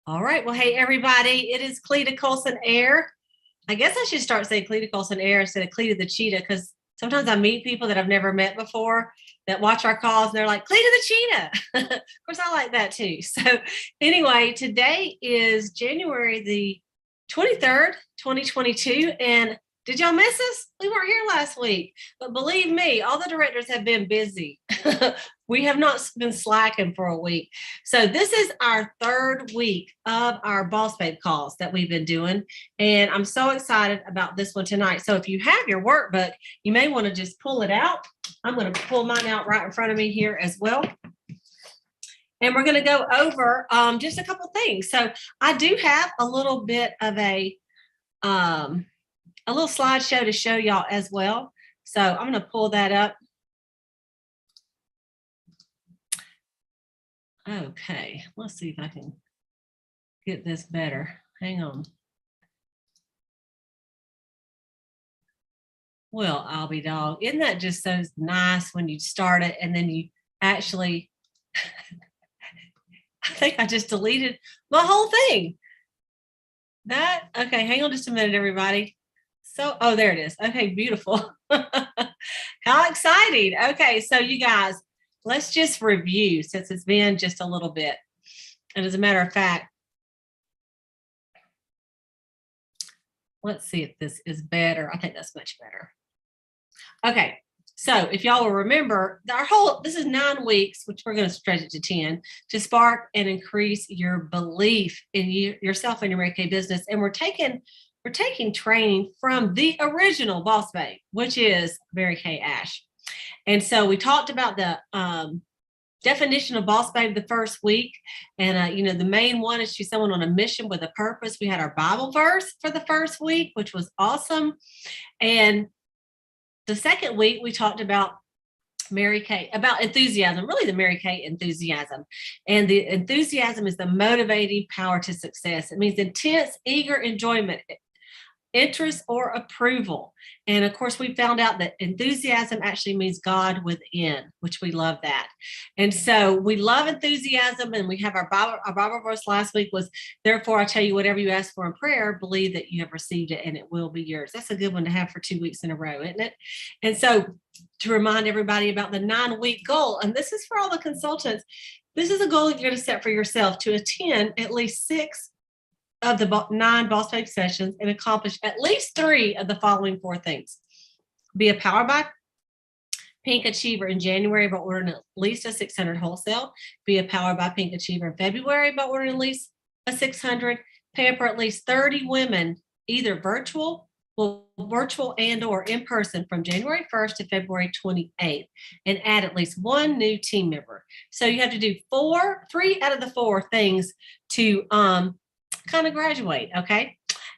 All right. Well, hey, everybody. It is Cleta Colson-Eyre. I guess I should start saying Cleta Colson-Eyre instead of Cleta the Cheetah, because sometimes I meet people that I've never met before that watch our calls and they're like, Cleta the Cheetah. Of course, I like that too. So, anyway, today is January the 23rd, 2022. And did y'all miss us? We weren't here last week. But believe me, all the directors have been busy. We have not been slacking for a week. So this is our third week of our Boss Babe calls that we've been doing. And I'm so excited about this one tonight. So if you have your workbook, you may want to just pull it out. I'm going to pull mine out right in front of me here as well. And we're going to go over just a couple things. So I do have a little bit of a little slideshow to show y'all as well. So I'm going to pull that up. Okay, let's see if I can get this better. Hang on. Well, I'll be dog. Isn't that just so nice when you start it and then you actually, I think I just deleted my whole thing. Okay, hang on just a minute, everybody. So, oh, there it is. Okay, beautiful. How exciting. Okay, so you guys, let's just review since it's been just a little bit. And as a matter of fact, let's see if this is better. I think that's much better. Okay, so if y'all will remember, this is 9 weeks, which we're going to stretch it to 10, to spark and increase your belief in yourself and your Mary Kay business. And we're taking training from the original Boss Babe, which is Mary Kay Ash. And so we talked about the definition of Boss Babe the first week. And, the main one is she's someone on a mission with a purpose. We had our Bible verse for the first week, which was awesome. And the second week, we talked about Mary Kay, about enthusiasm, really the Mary Kay enthusiasm. And the enthusiasm is the motivating power to success. It means intense, eager enjoyment, interest, or approval. And of course, we found out that enthusiasm actually means God within, which we love that. And so we love enthusiasm. And we have our Bible verse last week was, therefore, I tell you, whatever you ask for in prayer, believe that you have received it and it will be yours. That's a good one to have for 2 weeks in a row, isn't it? And so to remind everybody about the 9-week goal, and this is for all the consultants, this is a goal you're going to set for yourself to attend at least 6 of the 9 Boss Babe sessions and accomplish at least 3 of the following 4 things. Be a Power by Pink Achiever in January by ordering at least a 600 wholesale. Be a Power by Pink Achiever in February by ordering at least a 600. Pamper at least 30 women, either virtual and or in person from January 1st to February 28th, and add at least 1 new team member. So you have to do 3 out of the 4 things to kind of graduate. Okay.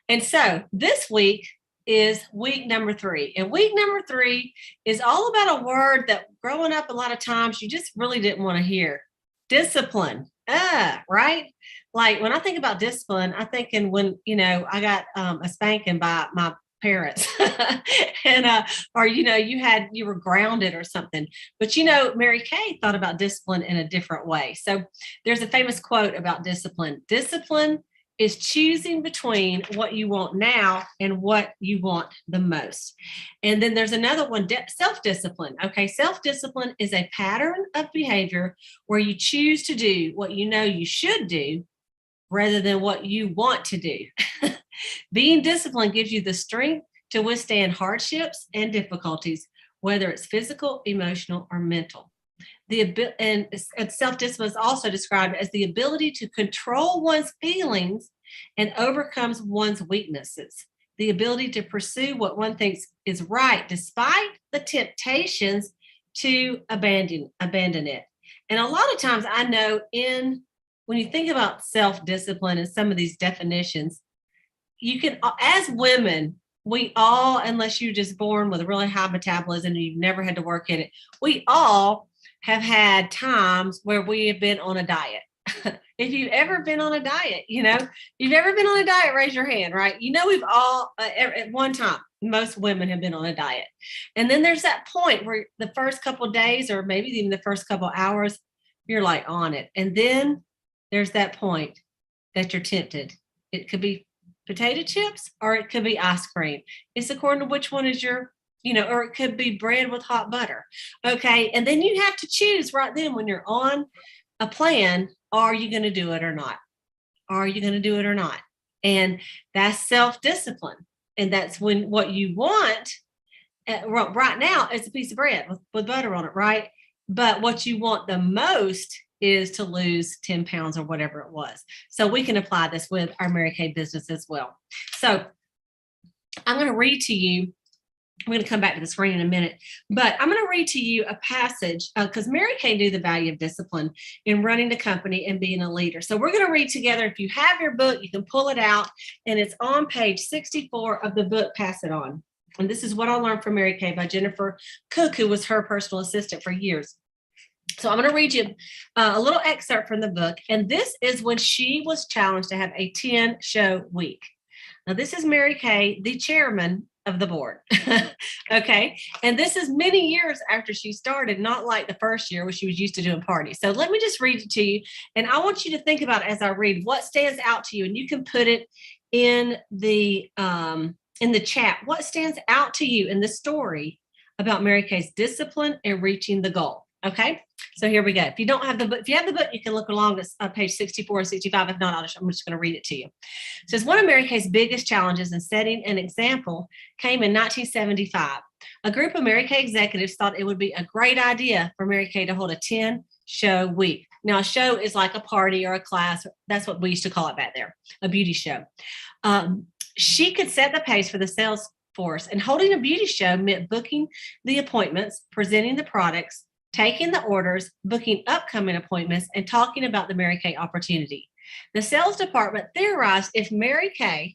And so this week is week number 3. And week number 3 is all about a word that growing up a lot of times you just really didn't want to hear. Discipline. Right? Like when I think about discipline, I'm thinking when, I got a spanking by my parents and or you were grounded or something. But Mary Kay thought about discipline in a different way. So there's a famous quote about discipline. Discipline is choosing between what you want now and what you want the most. And then there's another one, self-discipline. Okay, self-discipline is a pattern of behavior where you choose to do what you know you should do rather than what you want to do. Being disciplined gives you the strength to withstand hardships and difficulties, whether it's physical, emotional, or mental. And self-discipline is also described as the ability to control one's feelings and overcomes one's weaknesses. The ability to pursue what one thinks is right, despite the temptations to abandon it. And a lot of times I know when you think about self-discipline and some of these definitions, you can, as women, we all, unless you're just born with a really high metabolism and you've never had to work in it, we all have had times where we have been on a diet. If you've ever been on a diet, you've ever been on a diet, raise your hand, right? We've all, at one time, most women have been on a diet. And then there's that point where the first couple of days, or maybe even the first couple of hours, you're like on it. And then there's that point that you're tempted. It could be potato chips or it could be ice cream. It's according to which one is your, or it could be bread with hot butter. Okay. And then you have to choose right then when you're on a plan, are you going to do it or not? Are you going to do it or not? And that's self-discipline. And that's when what you want right now is a piece of bread with butter on it, right? But what you want the most is to lose 10 pounds or whatever it was. So we can apply this with our Mary Kay business as well. So I'm going to read to you. I'm going to come back to the screen in a minute, but I'm going to read to you a passage because Mary Kay knew the value of discipline in running the company and being a leader. So we're going to read together. If you have your book, you can pull it out, and it's on page 64 of the book, Pass It On. And this is what I learned from Mary Kay by Jennifer Cook, who was her personal assistant for years. So I'm going to read you a little excerpt from the book. And this is when she was challenged to have a 10-show week. Now, this is Mary Kay, the chairman of the board. Okay. And this is many years after she started, not like the first year where she was used to doing parties. So let me just read it to you. And I want you to think about as I read what stands out to you. And you can put it in the chat. What stands out to you in the story about Mary Kay's discipline and reaching the goal? Okay. So here we go. If you don't have the book, if you have the book, you can look along this page 64 and 65. If not, I'm just going to read it to you. It says, one of Mary Kay's biggest challenges in setting an example came in 1975. A group of Mary Kay executives thought it would be a great idea for Mary Kay to hold a 10-show week. Now, a show is like a party or a class. That's what we used to call it back there, a beauty show. She could set the pace for the sales force, and holding a beauty show meant booking the appointments, presenting the products, taking the orders, booking upcoming appointments, and talking about the Mary Kay opportunity. The sales department theorized if Mary Kay,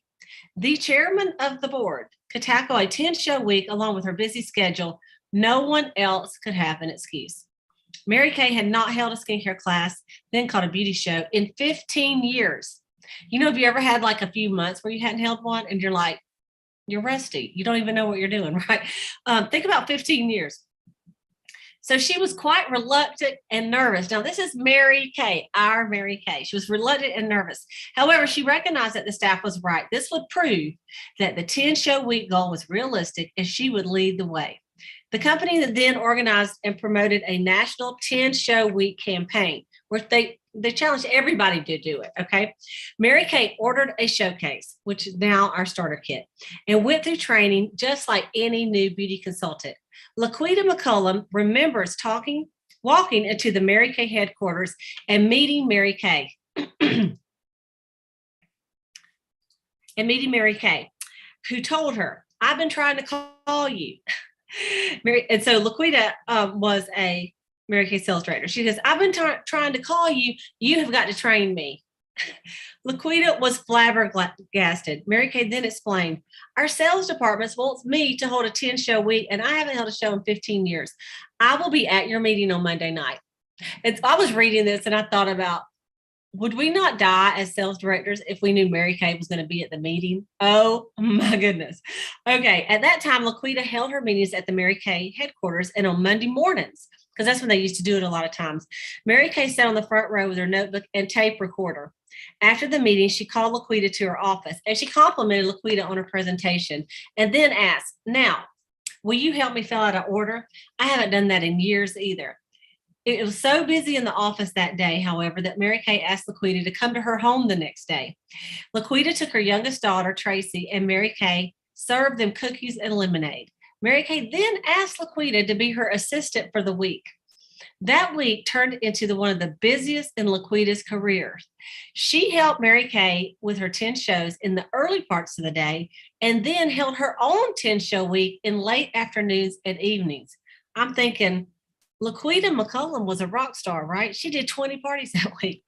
the chairman of the board, could tackle a 10-show week along with her busy schedule, no one else could have an excuse. Mary Kay had not held a skincare class, then called a beauty show, in 15 years. Have you ever had like a few months where you hadn't held one and you're like, you're rusty. You don't even know what you're doing, right? Think about 15 years. So she was quite reluctant and nervous. Now, this is Mary Kay, our Mary Kay. She was reluctant and nervous. However, she recognized that the staff was right. This would prove that the 10-show week goal was realistic and she would lead the way. The company then organized and promoted a national 10-show week campaign where they challenged everybody to do it, okay? Mary Kay ordered a showcase, which is now our starter kit, and went through training just like any new beauty consultant. Laquita McCullum remembers walking into the Mary Kay headquarters and meeting Mary Kay. Who told her, I've been trying to call you. And so Laquita was a Mary Kay sales director. She says, I've been trying to call you. You have got to train me. Laquita was flabbergasted. Mary Kay then explained, our sales department wants me to hold a 10-show week, and I haven't held a show in 15 years. I will be at your meeting on Monday night. And I was reading this and I thought about, would we not die as sales directors if we knew Mary Kay was going to be at the meeting? Oh my goodness. Okay. At that time, Laquita held her meetings at the Mary Kay headquarters and on Monday mornings, because that's when they used to do it a lot of times. Mary Kay sat on the front row with her notebook and tape recorder. After the meeting, she called Laquita to her office and she complimented Laquita on her presentation and then asked, now, will you help me fill out an order? I haven't done that in years either. It was so busy in the office that day, however, that Mary Kay asked Laquita to come to her home the next day. Laquita took her youngest daughter, Tracy, and Mary Kay served them cookies and lemonade. Mary Kay then asked Laquita to be her assistant for the week. That week turned into one of the busiest in Laquita's career. She helped Mary Kay with her 10 shows in the early parts of the day and then held her own 10-show week in late afternoons and evenings. I'm thinking, Laquita McCullum was a rock star, right? She did 20 parties that week.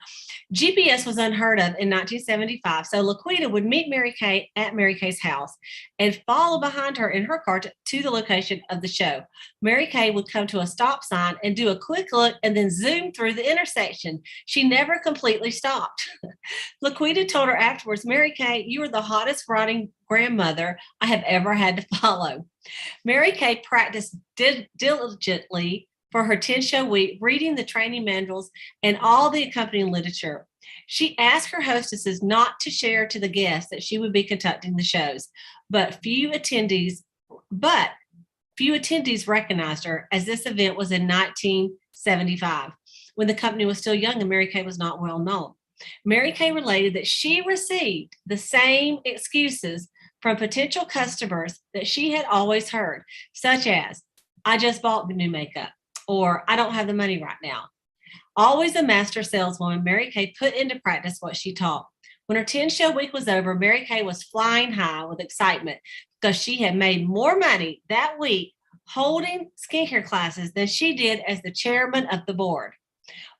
GPS was unheard of in 1975, so Laquita would meet Mary Kay at Mary Kay's house and follow behind her in her car to the location of the show. Mary Kay would come to a stop sign and do a quick look and then zoom through the intersection. She never completely stopped. Laquita told her afterwards, Mary Kay, you are the hottest riding grandmother I have ever had to follow. Mary Kay practiced diligently for her 10 show week, reading the training manuals and all the accompanying literature. She asked her hostesses not to share to the guests that she would be conducting the shows, but few attendees recognized her, as this event was in 1975, when the company was still young and Mary Kay was not well known. Mary Kay related that she received the same excuses from potential customers that she had always heard, such as, I just bought new makeup, or I don't have the money right now. Always a master saleswoman, Mary Kay put into practice what she taught. When her 10 show week was over, Mary Kay was flying high with excitement because she had made more money that week holding skincare classes than she did as the chairman of the board.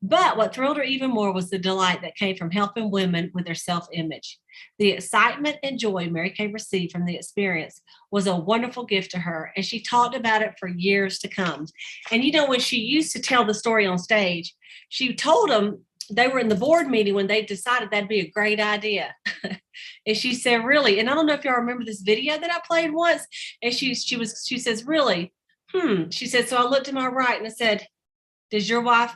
But what thrilled her even more was the delight that came from helping women with their self-image. The excitement and joy Mary Kay received from the experience was a wonderful gift to her, and she talked about it for years to come. And you know, when she used to tell the story on stage, she told them they were in the board meeting when they decided that'd be a great idea. And she said, really, and I don't know if y'all remember this video that I played once, and she says, really, she said, so I looked to my right and I said, does your wife,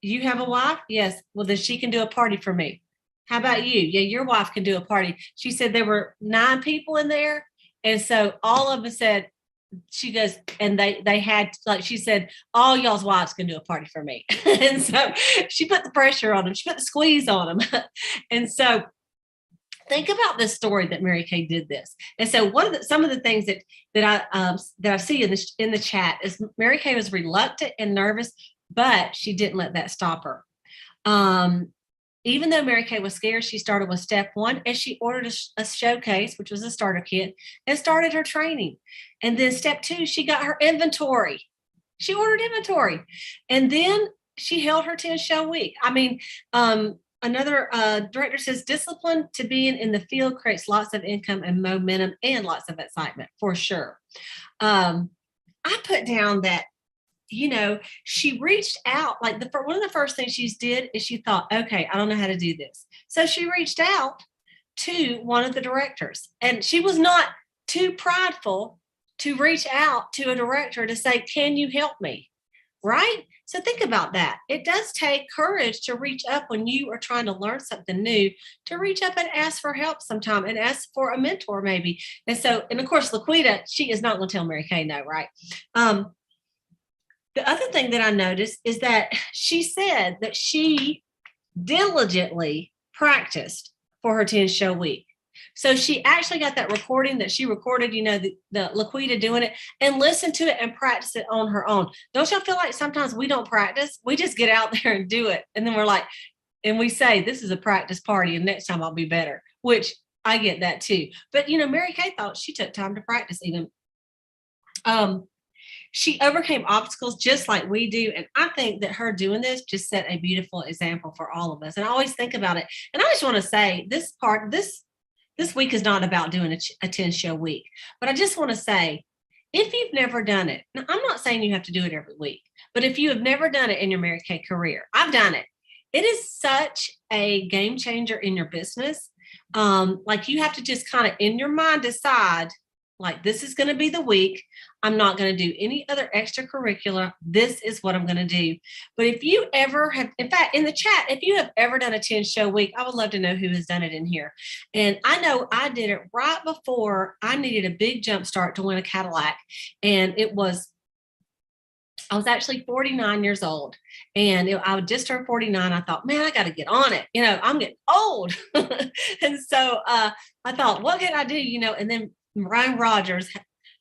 you have a wife? Yes. Well, then she can do a party for me. How about you? Yeah, your wife can do a party. She said there were 9 people in there. And so all of them said, she goes, and they had, like she said, all y'all's wives can do a party for me. And so she put the pressure on them. She put the squeeze on them. And so think about this story that Mary Kay did this. And so some of the things that I see in the chat is Mary Kay was reluctant and nervous, but she didn't let that stop her. Even though Mary Kay was scared, she started with step 1, and she ordered a showcase, which was a starter kit, and started her training. And then step 2, she got her inventory. She ordered inventory. And then she held her 10 show week. I mean, another director says, discipline to being in the field creates lots of income and momentum and lots of excitement, for sure. I put down that, you know, she reached out, like one of the first things she did is she thought, okay, I don't know how to do this. So she reached out to one of the directors, and she was not too prideful to reach out to a director to say, can you help me? Right? So think about that. It does take courage to reach up when you are trying to learn something new, to reach up and ask for help sometime and ask for a mentor maybe. And so, and of course, Laquita, she is not going to tell Mary Kay no, right? The other thing that I noticed is that she said that she diligently practiced for her 10 show week. So she actually got that recording that she recorded, you know, the Laquita doing it, and listened to it and practice it on her own. Don't y'all feel like sometimes we don't practice? We just get out there and do it. And then we're like, and we say, this is a practice party and next time I'll be better, which I get that too. But, you know, Mary Kay thought she took time to practice even. She overcame obstacles just like we do. And I think that her doing this just set a beautiful example for all of us. And I always think about it. And I just want to say this week is not about doing a 10 show week, but I just want to say, if you've never done it, now I'm not saying you have to do it every week, but if you have never done it in your Mary Kay career, I've done it. It is such a game changer in your business. Like you have to just kind of in your mind decide, like, this is going to be the week. I'm not going to do any other extracurricular. This is what I'm going to do. But if you ever have, in fact, in the chat, if you have ever done a 10 show week, I would love to know who has done it in here. And I know I did it right before I needed a big jump start to win a Cadillac. And I was actually 49 years old, and I would just turn 49. I thought, man, I got to get on it. You know, I'm getting old. And so I thought, what can I do? You know, and then Ryan Rogers,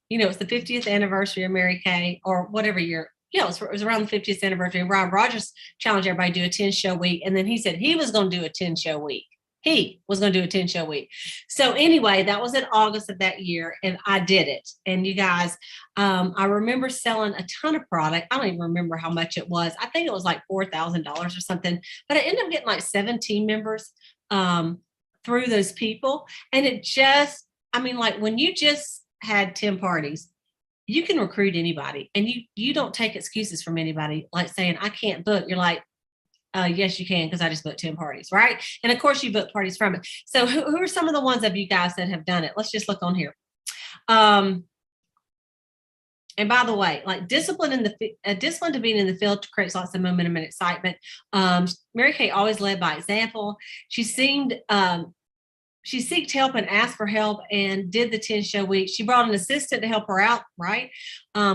you know, it's the 50th anniversary of Mary Kay, or whatever year. Yeah, it was around the 50th anniversary. Ryan Rogers challenged everybody to do a 10 show week. And then he said he was going to do a 10 show week. He was going to do a 10 show week. So anyway, that was in August of that year, and I did it. And you guys, I remember selling a ton of product. I don't even remember how much it was. I think it was like $4,000 or something, but I ended up getting like 7 team members through those people. And it just, I mean, like when you just had 10 parties, you can recruit anybody, and you don't take excuses from anybody, like saying, I can't book. You're like, yes, you can, because I just booked 10 parties, right? And of course you book parties from it. So who are some of the ones of you guys that have done it? Let's just look on here. And by the way, like discipline discipline to being in the field creates lots of momentum and excitement. Mary Kay always led by example. She seeked help and asked for help and did the 10 show week. She brought an assistant to help her out, right?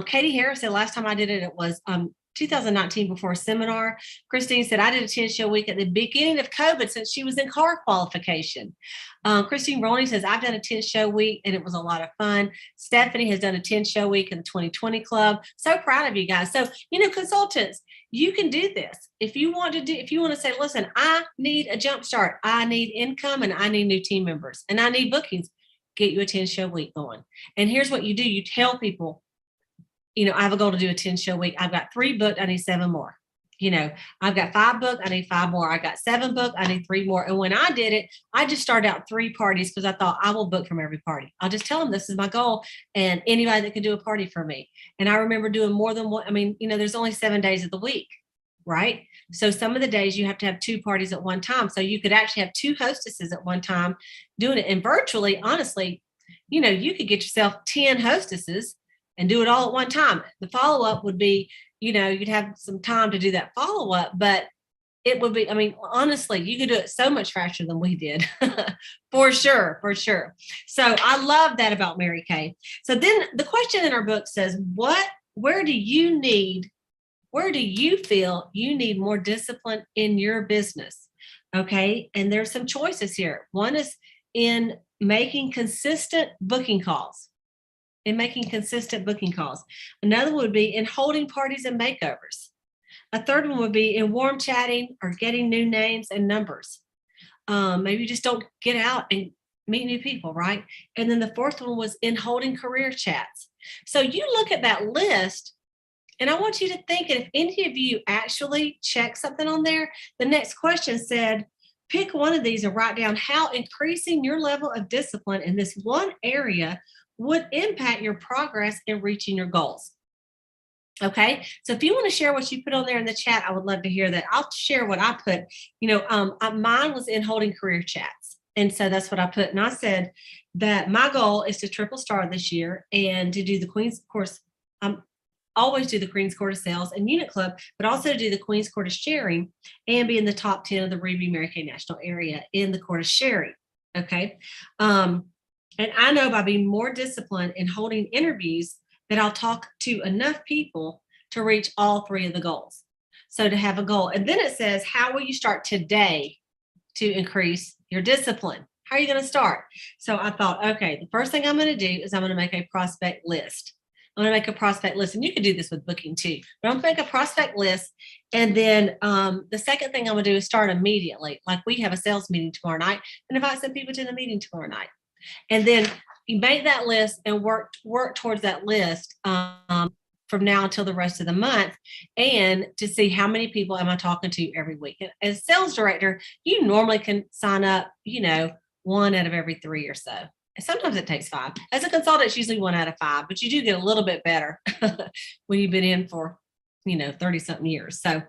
Katie Harris said last time I did it, it was 2019 before a seminar. Christine said, I did a 10 show week at the beginning of COVID since she was in car qualification. Christine Roney says, I've done a 10 show week and it was a lot of fun. Stephanie has done a 10 show week in the 2020 club. So proud of you guys. So, consultants, you can do this. If you want to say, listen, I need a jump start. I need income and I need new team members and I need bookings. Get you a 10 show week going. And here's what you do. You tell people, I have a goal to do a 10 show week. I've got 3 booked. I need 7 more. I've got 5 booked. I need 5 more. I got 7 booked. I need 3 more. And when I did it, I just started out 3 parties because I thought I will book from every party. I'll just tell them this is my goal and anybody that can do a party for me. And I remember doing more than one. There's only 7 days of the week, right? So some of the days you have to have 2 parties at one time. So you could actually have 2 hostesses at one time doing it. And virtually, honestly, you could get yourself 10 hostesses and do it all at one time. The follow-up would be, you'd have some time to do that follow-up, but it would be, honestly, you could do it so much faster than we did. for sure. So I love that about Mary Kay. So then the question in our book says, where do you feel you need more discipline in your business? Okay. And there's some choices here. One is in making consistent booking calls. Another would be in holding parties and makeovers. A third one would be in warm chatting or getting new names and numbers. Maybe you just don't get out and meet new people, right? And then the fourth one was in holding career chats. So you look at that list, and I want you to think, and if any of you actually check something on there, the next question said, pick one of these and write down how increasing your level of discipline in this one area would impact your progress in reaching your goals. Okay, so if you want to share what you put on there in the chat, I would love to hear that. I'll share what I put. Mine was in holding career chats. And so that's what I put. And I said that my goal is to triple star this year and to do the Queen's course. Always do the Queen's Court of Sales and Unit Club, but also do the Queen's Court of Sharing and be in the top 10 of the Ruby Mary Kay National Area in the Court of Sharing. Okay. And I know by being more disciplined in holding interviews that I'll talk to enough people to reach all 3 of the goals. So to have a goal. And then it says, how will you start today to increase your discipline? How are you going to start? So I thought, okay, the first thing I'm going to do is I'm going to make a prospect list. I'm going to make a prospect list, and you can do this with booking too, but I'm going to make a prospect list. And then the second thing I'm going to do is start immediately. Like we have a sales meeting tomorrow night and invite some people to the meeting tomorrow night. And then you make that list and work towards that list from now until the rest of the month, and to see how many people am I talking to every week. And as sales director, you normally can sign up, 1 out of every 3 or so. And sometimes it takes 5. As a consultant, it's usually 1 out of 5, but you do get a little bit better when you've been in for, 30 something years. So,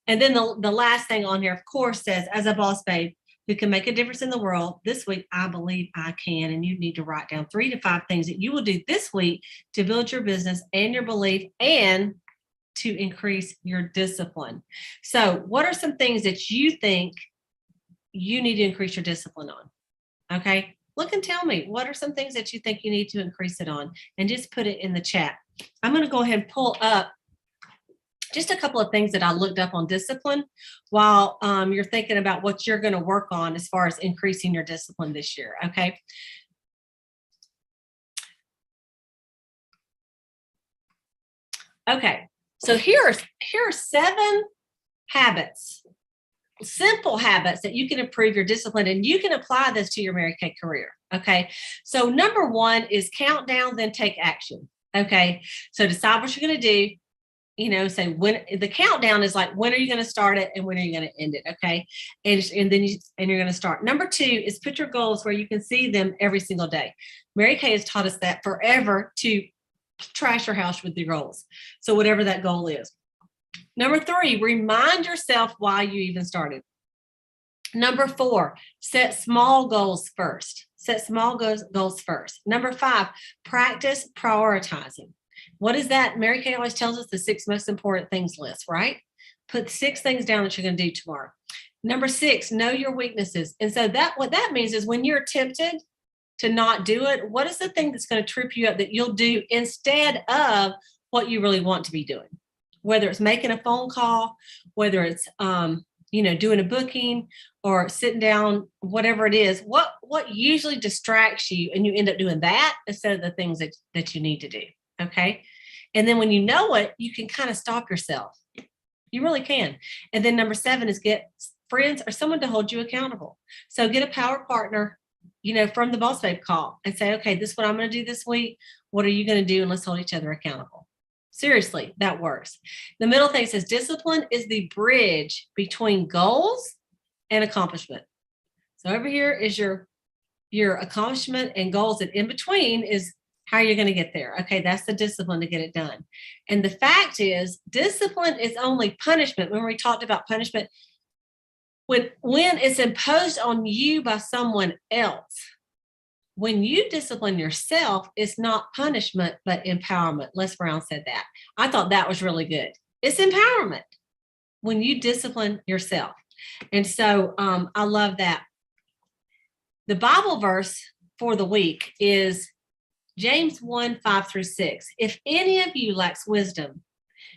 and then the last thing on here, of course, says, as a boss babe who can make a difference in the world, this week, I believe I can. And you need to write down 3 to 5 things that you will do this week to build your business and your belief and to increase your discipline. So what are some things that you think you need to increase your discipline on? Okay. Look and tell me, what are some things that you think you need to increase it on? And just put it in the chat. I'm going to go ahead and pull up just a couple of things that I looked up on discipline while you're thinking about what you're going to work on as far as increasing your discipline this year. Okay. Okay. So here are 7 habits, simple habits that you can improve your discipline, and you can apply this to your Mary Kay career. Okay. So number 1 is count down, then take action. Okay. So decide what you're going to do. Say when the countdown is like, when are you going to start it and when are you going to end it? Okay. And then you're going to start. Number 2 is put your goals where you can see them every single day. Mary Kay has taught us that forever, to trash your house with your goals. So whatever that goal is. Number 3, remind yourself why you even started. Number 4, set small goals first. Set small goals first. Number 5, practice prioritizing. What is that? Mary Kay always tells us the 6 most important things list, right? Put 6 things down that you're going to do tomorrow. Number 6, know your weaknesses. And so what that means is when you're tempted to not do it, what is the thing that's going to trip you up that you'll do instead of what you really want to be doing? Whether it's making a phone call, whether it's doing a booking or sitting down, whatever it is, what usually distracts you and you end up doing that instead of the things that you need to do. Okay. And then when you know it, you can kind of stop yourself. You really can. And then number 7 is get friends or someone to hold you accountable. So get a power partner, from the Boss Babe call and say, okay, this is what I'm going to do this week. What are you going to do? And let's hold each other accountable. Seriously, that works. The middle thing says discipline is the bridge between goals and accomplishment. So over here is your accomplishment and goals, and in between is how you're going to get there. Okay, that's the discipline to get it done. And the fact is, discipline is only punishment. When we talked about punishment, when it's imposed on you by someone else. When you discipline yourself, it's not punishment, but empowerment. Les Brown said that. I thought that was really good. It's empowerment when you discipline yourself. And so I love that. The Bible verse for the week is James 1:5-6. If any of you lacks wisdom,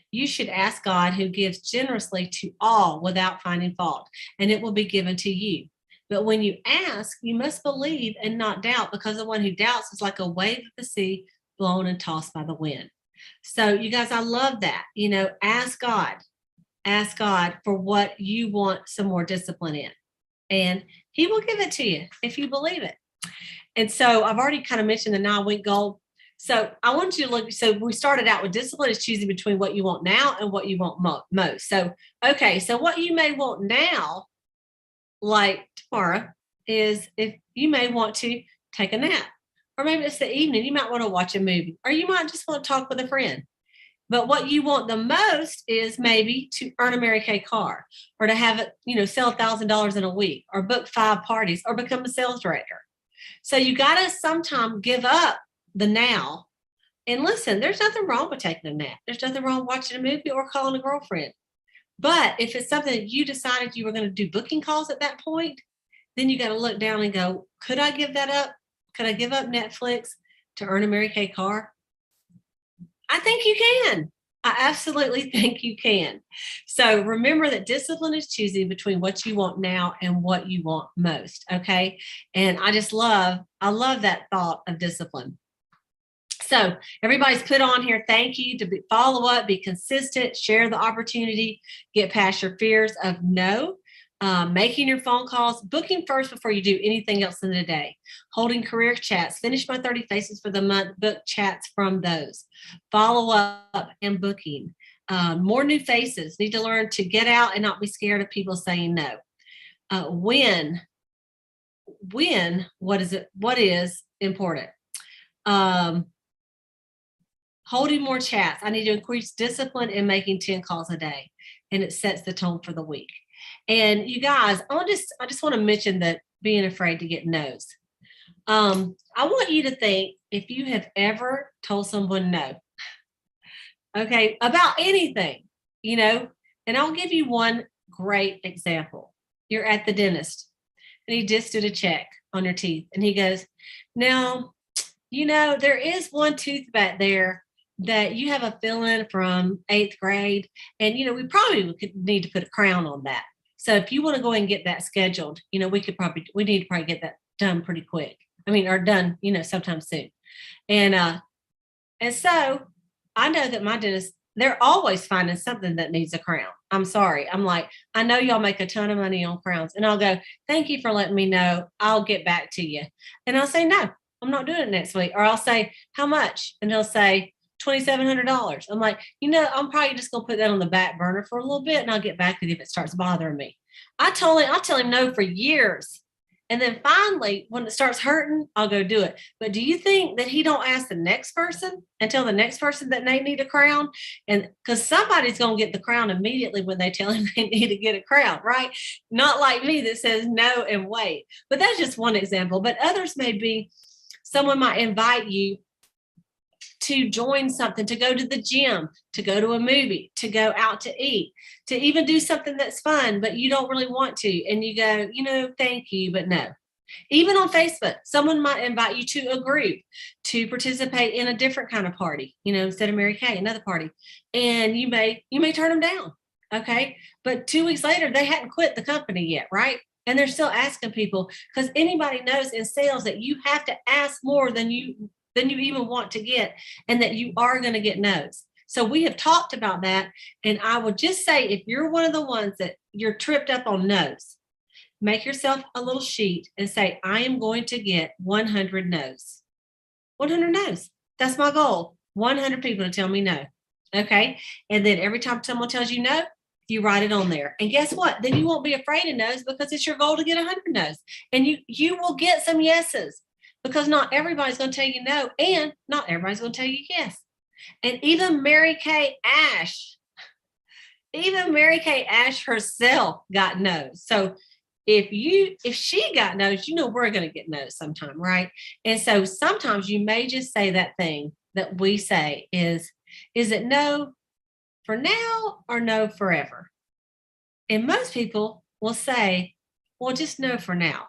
you should ask God, who gives generously to all without finding fault, and it will be given to you. But when you ask, you must believe and not doubt, because the one who doubts is like a wave of the sea blown and tossed by the wind. So you guys, I love that. Ask God for what you want some more discipline in, and he will give it to you if you believe it. And so I've already kind of mentioned the 9-week goal. So I want you to look. So we started out with discipline is choosing between what you want now and what you want most. So, okay. So what you may want now, like tomorrow, is if you may want to take a nap, or maybe it's the evening, you might want to watch a movie, or you might just want to talk with a friend. But what you want the most is maybe to earn a Mary Kay car, or to have it, sell $1,000 in a week, or book 5 parties, or become a sales director. So you got to sometimes give up the now. And listen, there's nothing wrong with taking a nap. There's nothing wrong with watching a movie or calling a girlfriend. But if it's something that you decided you were going to do booking calls at that point, then you got to look down and go, could I give that up? Could I give up Netflix to earn a Mary Kay car? I think you can. I absolutely think you can. So remember that discipline is choosing between what you want now and what you want most. Okay. And I love that thought of discipline. So everybody's put on here, thank you, to follow up, be consistent, share the opportunity, get past your fears of no, making your phone calls, booking first before you do anything else in the day, holding career chats, finish my 30 faces for the month, book chats from those, follow up and booking, more new faces, need to learn to get out and not be scared of people saying no. When, what is important? Holding more chats. I need to increase discipline in making 10 calls a day, and it sets the tone for the week. And you guys, I just want to mention that being afraid to get no's. I want you to think if you have ever told someone no, okay, about anything, and I'll give you one great example. You're at the dentist and he just did a check on your teeth, and he goes, now, there is one tooth back there that you have a fill-in from 8th grade, and we probably could need to put a crown on that. So if you want to go and get that scheduled, we need to probably get that done pretty quick. Or done, sometime soon. And so I know that my dentist, they're always finding something that needs a crown. I'm sorry. I'm like, I know y'all make a ton of money on crowns, and I'll go, thank you for letting me know. I'll get back to you. And I'll say, no, I'm not doing it next week. Or I'll say, how much? And he'll say, $2,700. I'm like, I'm probably just going to put that on the back burner for a little bit, and I'll get back to you if it starts bothering me. I'll tell him no for years. And then finally, when it starts hurting, I'll go do it. But do you think that he don't ask the next person and tell the next person that they need a crown? And because somebody's going to get the crown immediately when they tell him they need to get a crown, right? Not like me that says no and wait. But that's just one example. But others may be, someone might invite you to join something, to go to the gym, to go to a movie, to go out to eat, to even do something that's fun, but you don't really want to. And you go, thank you, but no. Even on Facebook, someone might invite you to a group to participate in a different kind of party, instead of Mary Kay, another party. And you may turn them down. Okay. But 2 weeks later, they hadn't quit the company yet, right? And they're still asking people, because anybody knows in sales that you have to ask more than you even want to get, and that you are going to get no's. So we have talked about that. And I would just say, if you're one of the ones that you're tripped up on no's, make yourself a little sheet and say, I am going to get 100 no's. 100 no's. That's my goal. 100 people to tell me no. Okay. And then every time someone tells you no, you write it on there. And guess what? Then you won't be afraid of no's, because it's your goal to get 100 no's. And you will get some yeses, because not everybody's going to tell you no, and not everybody's going to tell you yes. And even Mary Kay Ash herself got no's. So if she got no's, we're going to get no's sometime, right? And so sometimes you may just say that thing that we say is it no for now or no forever? And most people will say, well, just no for now.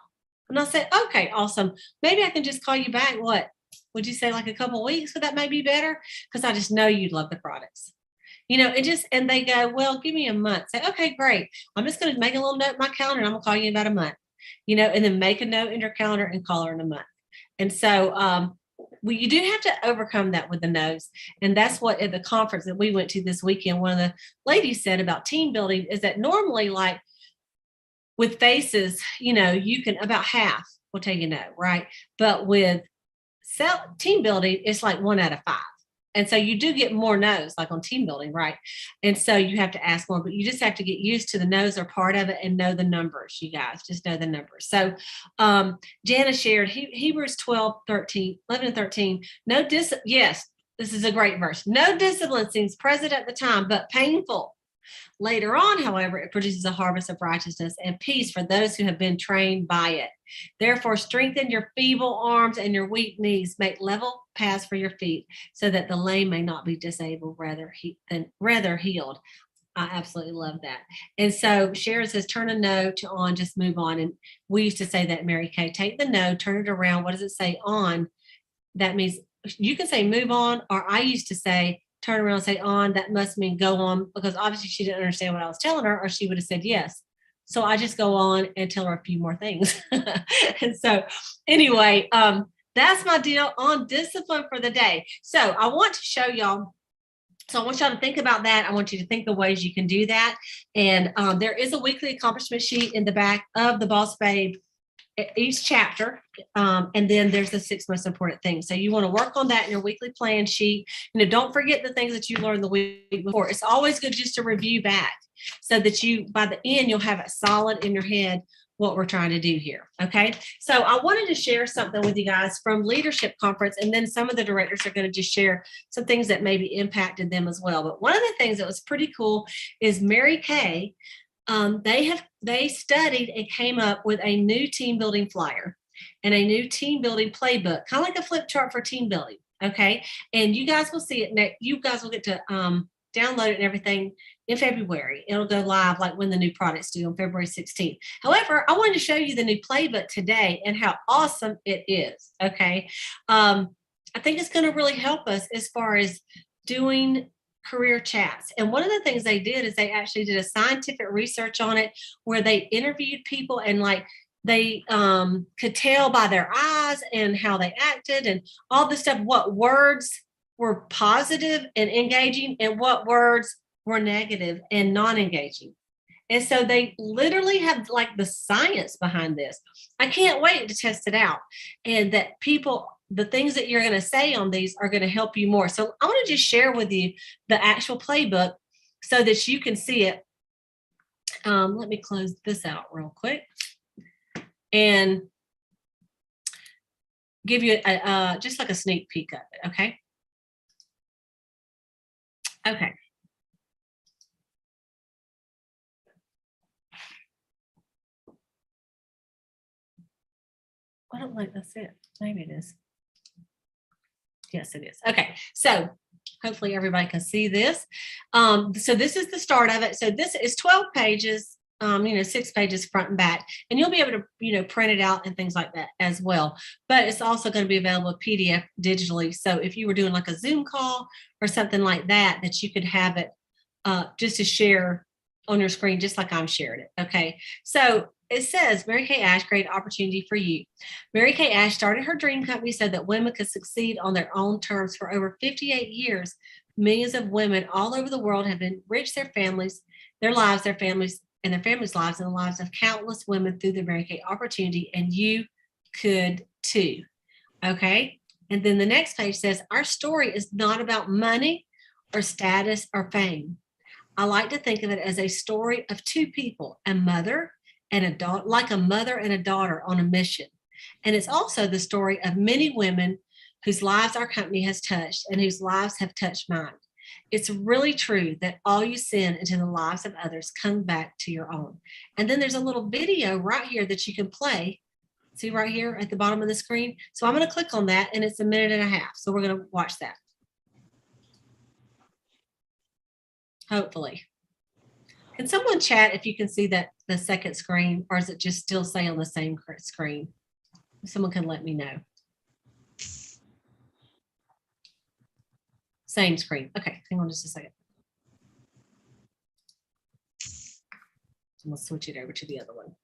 And I'll say, okay, awesome. Maybe I can just call you back. What would you say, like a couple of weeks? Would that maybe be better? Because I just know you'd love the products. And they go, well, give me a month. Say, okay, great. I'm just going to make a little note in my calendar, and I'm going to call you in about a month, and then make a note in your calendar and call her in a month. And so you do have to overcome that with the no's. And that's what at the conference that we went to this weekend, one of the ladies said about team building is that normally, like with faces, you can about half will tell you no, right? But with team building, it's like 1 out of 5. And so you do get more no's, like on team building, right? And so you have to ask more, but you just have to get used to the no's are part of it and know the numbers, you guys. Just know the numbers. So Jana shared Hebrews 11 and 13. Yes, this is a great verse. No discipline seems present at the time, but painful. Later on, however, it produces a harvest of righteousness and peace for those who have been trained by it. Therefore, strengthen your feeble arms and your weak knees. Make level paths for your feet, so that the lame may not be disabled, rather healed. I absolutely love that. And so Sharon says, turn a no to on, just move on. And we used to say that, Mary Kay, take the no, turn it around. What does it say on? That means you can say move on, or I used to say, turn around and say on. That must mean go on, because obviously she didn't understand what I was telling her, or she would have said yes. So I just go on and tell her a few more things. And so anyway, that's my deal on discipline for the day. So I want to show y'all. So I want y'all to think about that. I want you to think the ways you can do that. And there is a weekly accomplishment sheet in the back of the Boss Babe, each chapter. And then there's the 6 most important things. So you want to work on that in your weekly plan sheet. Don't forget the things that you learned the week before. It's always good just to review back, so that by the end, you'll have it solid in your head what we're trying to do here. Okay. So I wanted to share something with you guys from Leadership Conference, and then some of the directors are going to just share some things that maybe impacted them as well. But one of the things that was pretty cool is Mary Kay. They studied and came up with a new team building flyer and a new team building playbook, kind of like a flip chart for team building. Okay. And you guys will see it next. You guys will get to download it and everything in February. It'll go live like when the new products do on February 16th. However, I wanted to show you the new playbook today and how awesome it is. Okay. I think it's going to really help us as far as doing career chats. And one of the things they did is they actually did a scientific research on it, where they interviewed people, and like they could tell by their eyes and how they acted and all this stuff, what words were positive and engaging and what words were negative and non-engaging. And so they literally have like the science behind this. I can't wait to test it out, and that people, the things that you're going to say on these are going to help you more. So I want to just share with you the actual playbook so that you can see it. Let me close this out real quick and give you just like a sneak peek of it. Okay. Okay. I don't think that's it. Maybe it is. Yes, it is. Okay, so hopefully everybody can see this. So this is the start of it. So this is 12 pages, 6 pages front and back, and you'll be able to, print it out and things like that as well. But it's also going to be available PDF digitally. So if you were doing like a Zoom call or something like that, that you could have it just to share on your screen, just like I'm sharing it. Okay, so it says, Mary Kay Ash, great opportunity for you. Mary Kay Ash started her dream company so that women could succeed on their own terms. For over 58 years, millions of women all over the world have enriched their families, their lives, their families, and their families' lives, and the lives of countless women through the Mary Kay opportunity, and you could too. Okay, and then the next page says, our story is not about money or status or fame. I like to think of it as a story of two people, a mother and a daughter, like a mother and a daughter on a mission. And it's also the story of many women whose lives our company has touched and whose lives have touched mine. It's really true that all you send into the lives of others comes back to your own. And then there's a little video right here that you can play. See right here at the bottom of the screen. So I'm going to click on that, and it's 1.5 minutes. So we're going to watch that. Hopefully. Can someone chat if you can see that the second screen, or is it just still say on the same screen? Someone can let me know. Same screen. Okay, hang on just a second. I'm gonna switch it over to the other one.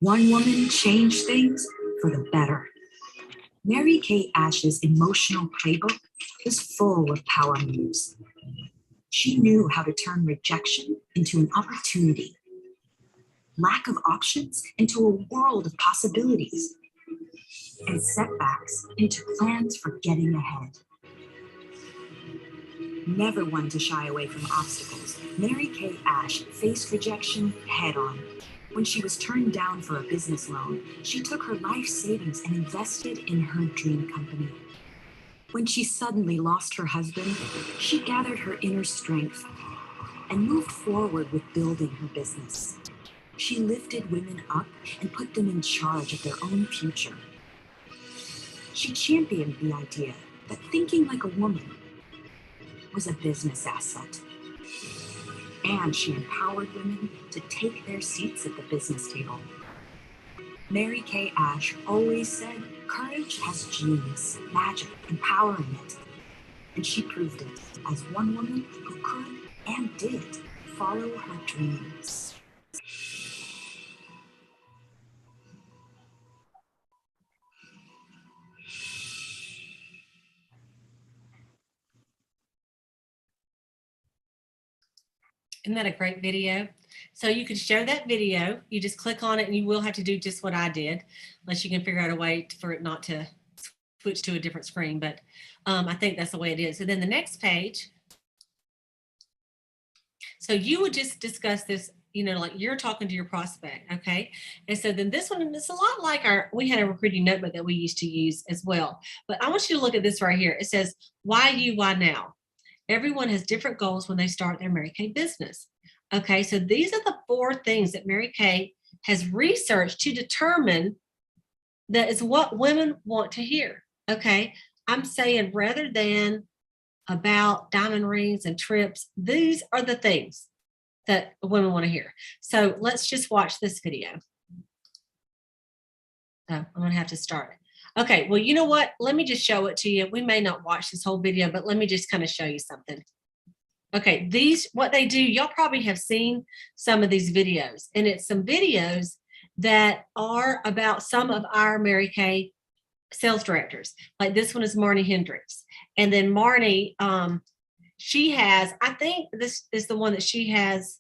One woman changed things for the better. Mary Kay Ash's emotional playbook is full of power moves. She knew how to turn rejection into an opportunity, lack of options into a world of possibilities, and setbacks into plans for getting ahead. Never one to shy away from obstacles, Mary Kay Ash faced rejection head-on. When she was turned down for a business loan, she took her life savings and invested in her dream company. When she suddenly lost her husband, she gathered her inner strength and moved forward with building her business. She lifted women up and put them in charge of their own future. She championed the idea that thinking like a woman was a business asset. And she empowered women to take their seats at the business table. Mary Kay Ash always said, courage has genius, magic, and power in it. And she proved it as one woman who could and did follow her dreams. Isn't that a great video? So you can share that video. You just click on it, and you will have to do just what I did, unless you can figure out a way for it not to switch to a different screen. But I think that's the way it is. And then the next page. So you would just discuss this, like you're talking to your prospect, okay? And so then this one, it's a lot like we had a recruiting notebook that we used to use as well. But I want you to look at this right here. It says, why you, why now? Everyone has different goals when they start their Mary Kay business. Okay, so these are the 4 things that Mary Kay has researched to determine that is what women want to hear. Okay, I'm saying rather than about diamond rings and trips, these are the things that women want to hear. So let's just watch this video. Oh, I'm going to have to start it. Okay, well, you know what? Let me just show it to you. We may not watch this whole video, but let me just kind of show you something. Okay, what they do, y'all probably have seen some of these videos, and it's some videos that are about some of our Mary Kay sales directors. Like this one is Marnie Hendricks. And then Marnie, she has, I think this is the one that she has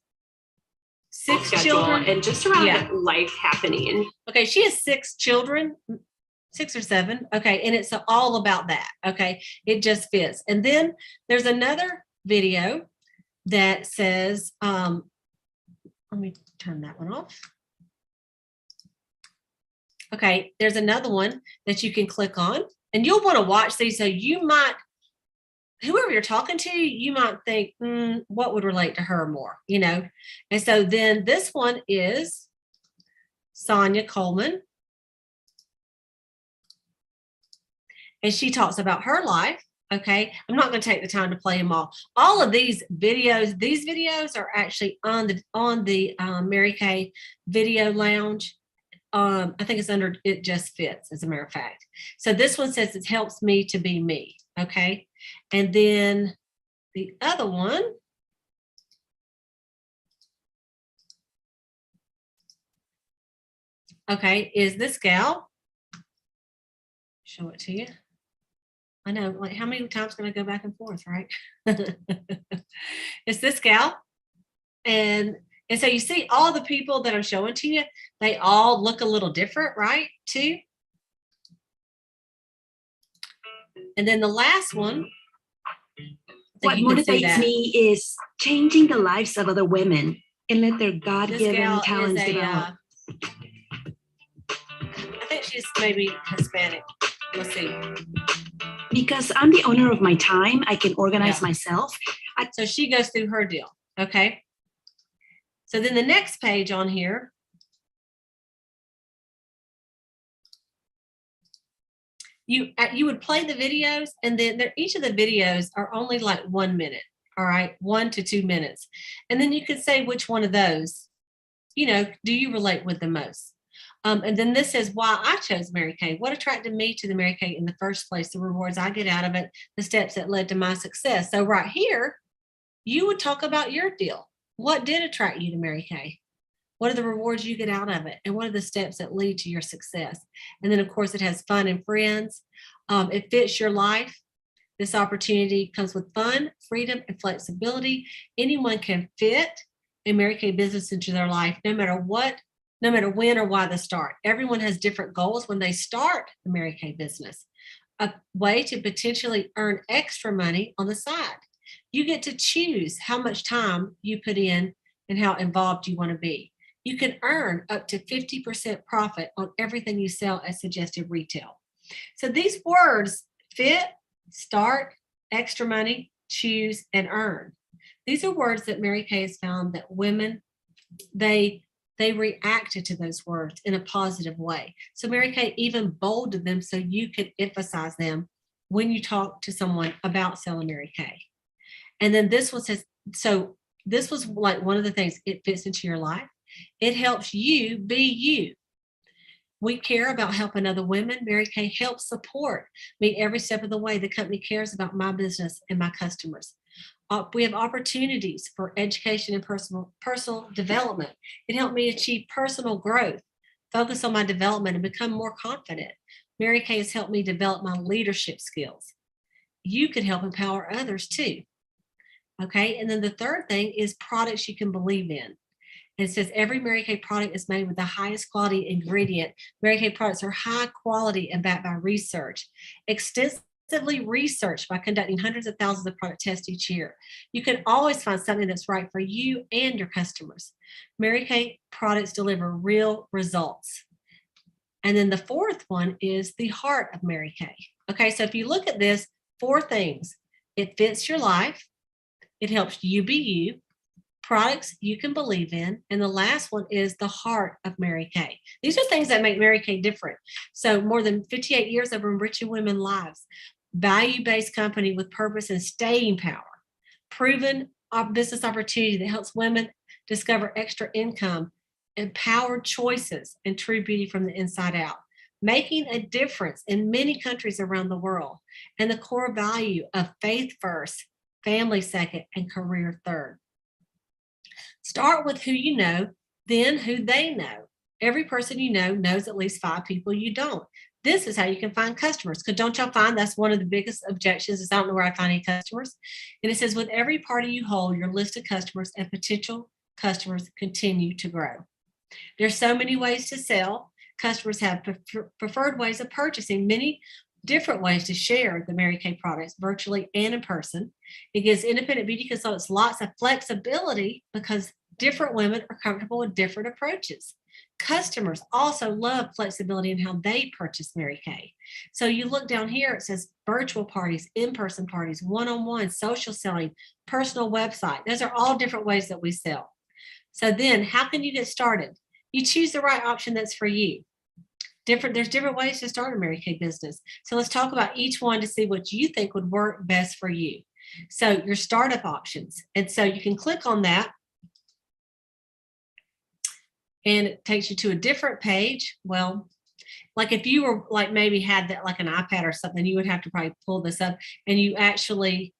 6 children. And just around life happening. Okay, she has 6 children. 6 or 7. Okay. And it's all about that. Okay. It just fits. And then there's another video that says, let me turn that one off. Okay. There's another one that you can click on, and you'll want to watch these. So you might, whoever you're talking to, you might think, what would relate to her more, And so then this one is Sonia Coleman. And she talks about her life. Okay, I'm not going to take the time to play them all. All of these videos are actually on the Mary Kay Video Lounge. I think it's under It Just Fits, as a matter of fact. So this one says it helps me to be me. Okay, and then the other one. Okay, is this gal. Show it to you. I know, like, how many times can I go back and forth, right? It's this gal. And so you see all the people that I'm showing to you, they all look a little different, right? Too. And then the last one. What motivates me is changing the lives of other women and let their God-given talents develop. I think she's maybe Hispanic. Let's see. Because I'm the owner of my time, I can organize myself. So she goes through her deal. Okay. So then the next page on here, you would play the videos, and then each of the videos are only like 1 minute. All right, 1 to 2 minutes. And then you could say which one of those, do you relate with the most? And then this is why I chose Mary Kay. What attracted me to the Mary Kay in the first place, the rewards I get out of it, the steps that led to my success. So right here, you would talk about your deal. What did attract you to Mary Kay? What are the rewards you get out of it? And what are the steps that lead to your success? And then, of course, it has fun and friends. It fits your life. This opportunity comes with fun, freedom, and flexibility. Anyone can fit a Mary Kay business into their life, no matter when or why they start. Everyone has different goals when they start the Mary Kay business. A way to potentially earn extra money on the side. You get to choose how much time you put in and how involved you want to be. You can earn up to 50% profit on everything you sell at suggested retail. So these words: fit, start, extra money, choose, and earn. These are words that Mary Kay has found that women, they reacted to those words in a positive way. So Mary Kay even bolded them so you could emphasize them when you talk to someone about selling Mary Kay. And then this one says, so this was like one of the things, it fits into your life. It helps you be you. We care about helping other women. Mary Kay helps support me every step of the way. The company cares about my business and my customers. We have opportunities for education and personal development. It helped me achieve personal growth, focus on my development, and become more confident. Mary Kay has helped me develop my leadership skills. You can help empower others too. Okay, and then the third thing is products you can believe in. And it says every Mary Kay product is made with the highest quality ingredient. Mary Kay products are high quality and backed by research. Extensively researched by conducting hundreds of thousands of product tests each year. You can always find something that's right for you and your customers. Mary Kay products deliver real results. And then the fourth one is the heart of Mary Kay. Okay, so if you look at this, 4 things. It fits your life. It helps you be you. Products you can believe in. And the last one is the heart of Mary Kay. These are things that make Mary Kay different. So more than 58 years of enriching women's lives, value-based company with purpose and staying power, proven business opportunity that helps women discover extra income, empowered choices, and true beauty from the inside out, making a difference in many countries around the world, and the core value of faith first, family second, and career third. Start with who you know, then who they know. Every person you know knows at least 5 people you don't. This is how you can find customers. Because don't y'all find that's one of the biggest objections is I don't know where I find any customers. And it says with every party you hold, your list of customers and potential customers continue to grow. There's so many ways to sell. Customers have preferred ways of purchasing, many different ways to share the Mary Kay products virtually and in person. It gives independent beauty consultants lots of flexibility because different women are comfortable with different approaches. Customers also love flexibility in how they purchase Mary Kay. So you look down here, it says virtual parties, in-person parties, one-on-one, social selling, personal website. Those are all different ways that we sell. So then how can you get started? you choose the right option that's for you. There's different ways to start a Mary Kay business. So let's talk about each one to see what you think would work best for you. So your startup options. And so you can click on that and it takes you to a different page. Well, like if you were like maybe had that like an iPad or something, you would have to probably pull this up and you actually,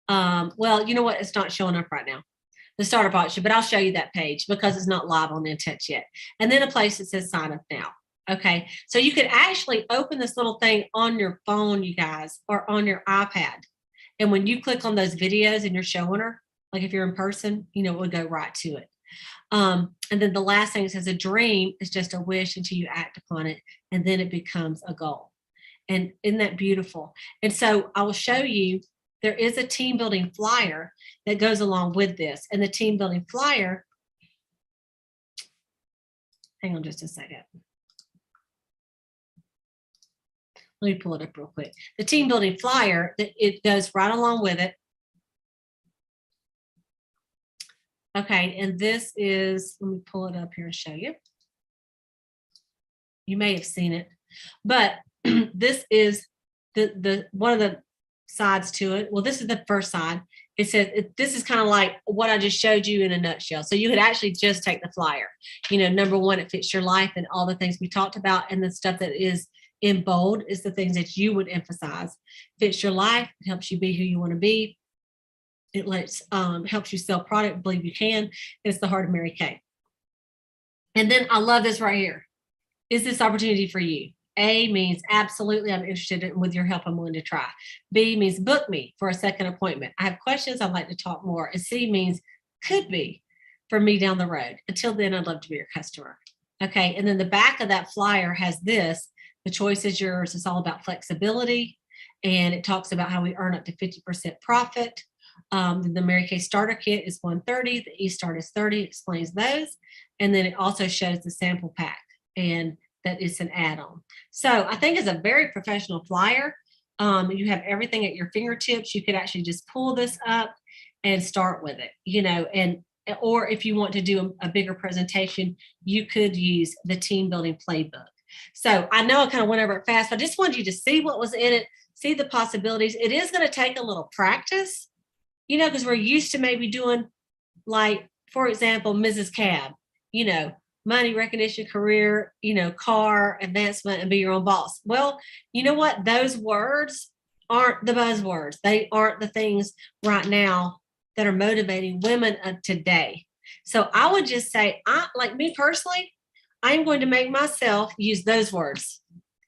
well, you know what? It's not showing up right now, the startup option, but I'll show you that page because it's not live on InTouch yet. And then a place that says sign up now. Okay, so you could actually open this little thing on your phone, you guys, or on your iPad. And when you click on those videos and you're showing her, like if you're in person, you know, it would go right to it. And then the last thing says a dream is just a wish until you act upon it, and then it becomes a goal. And isn't that beautiful? And so I will show you, there is a team building flyer that goes along with this. And the team building flyer, hang on just a second. Let me pull it up real quick. The team building flyer, it goes right along with it. Okay, and this is, let me pull it up here and show you. You may have seen it, but this is the one of the sides to it. Well, this is the first side. It says this is kind of like what I just showed you in a nutshell. So you could actually just take the flyer. You know, number one, it fits your life and all the things we talked about, and the stuff that is in bold is the things that you would emphasize. Fits your life. It helps you be who you want to be. It helps you sell product, believe you can. It's the heart of Mary Kay. And then I love this right here. Is this opportunity for you? A means absolutely, I'm interested in, with your help, I'm willing to try. B means book me for a second appointment. I have questions, I'd like to talk more. And C means could be for me down the road. Until then, I'd love to be your customer. Okay, and then the back of that flyer has this. The choice is yours. It's all about flexibility. And it talks about how we earn up to 50% profit. The Mary Kay starter kit is $130. The e-start is $30. Explains those. And then it also shows the sample pack. And that is an add-on. So I think it's a very professional flyer. You have everything at your fingertips. You could actually just pull this up and start with it, you know, and or if you want to do a bigger presentation, you could use the Team Building Playbook. So I know I kind of went over it fast, but I just wanted you to see what was in it, see the possibilities. It is going to take a little practice, you know, because we're used to maybe doing like, for example, Mrs. Cab, you know, money, recognition, career, you know, car, advancement, and be your own boss. Well, you know what? Those words aren't the buzzwords. They aren't the things right now that are motivating women of today. So I would just say, like me personally, I'm going to make myself use those words.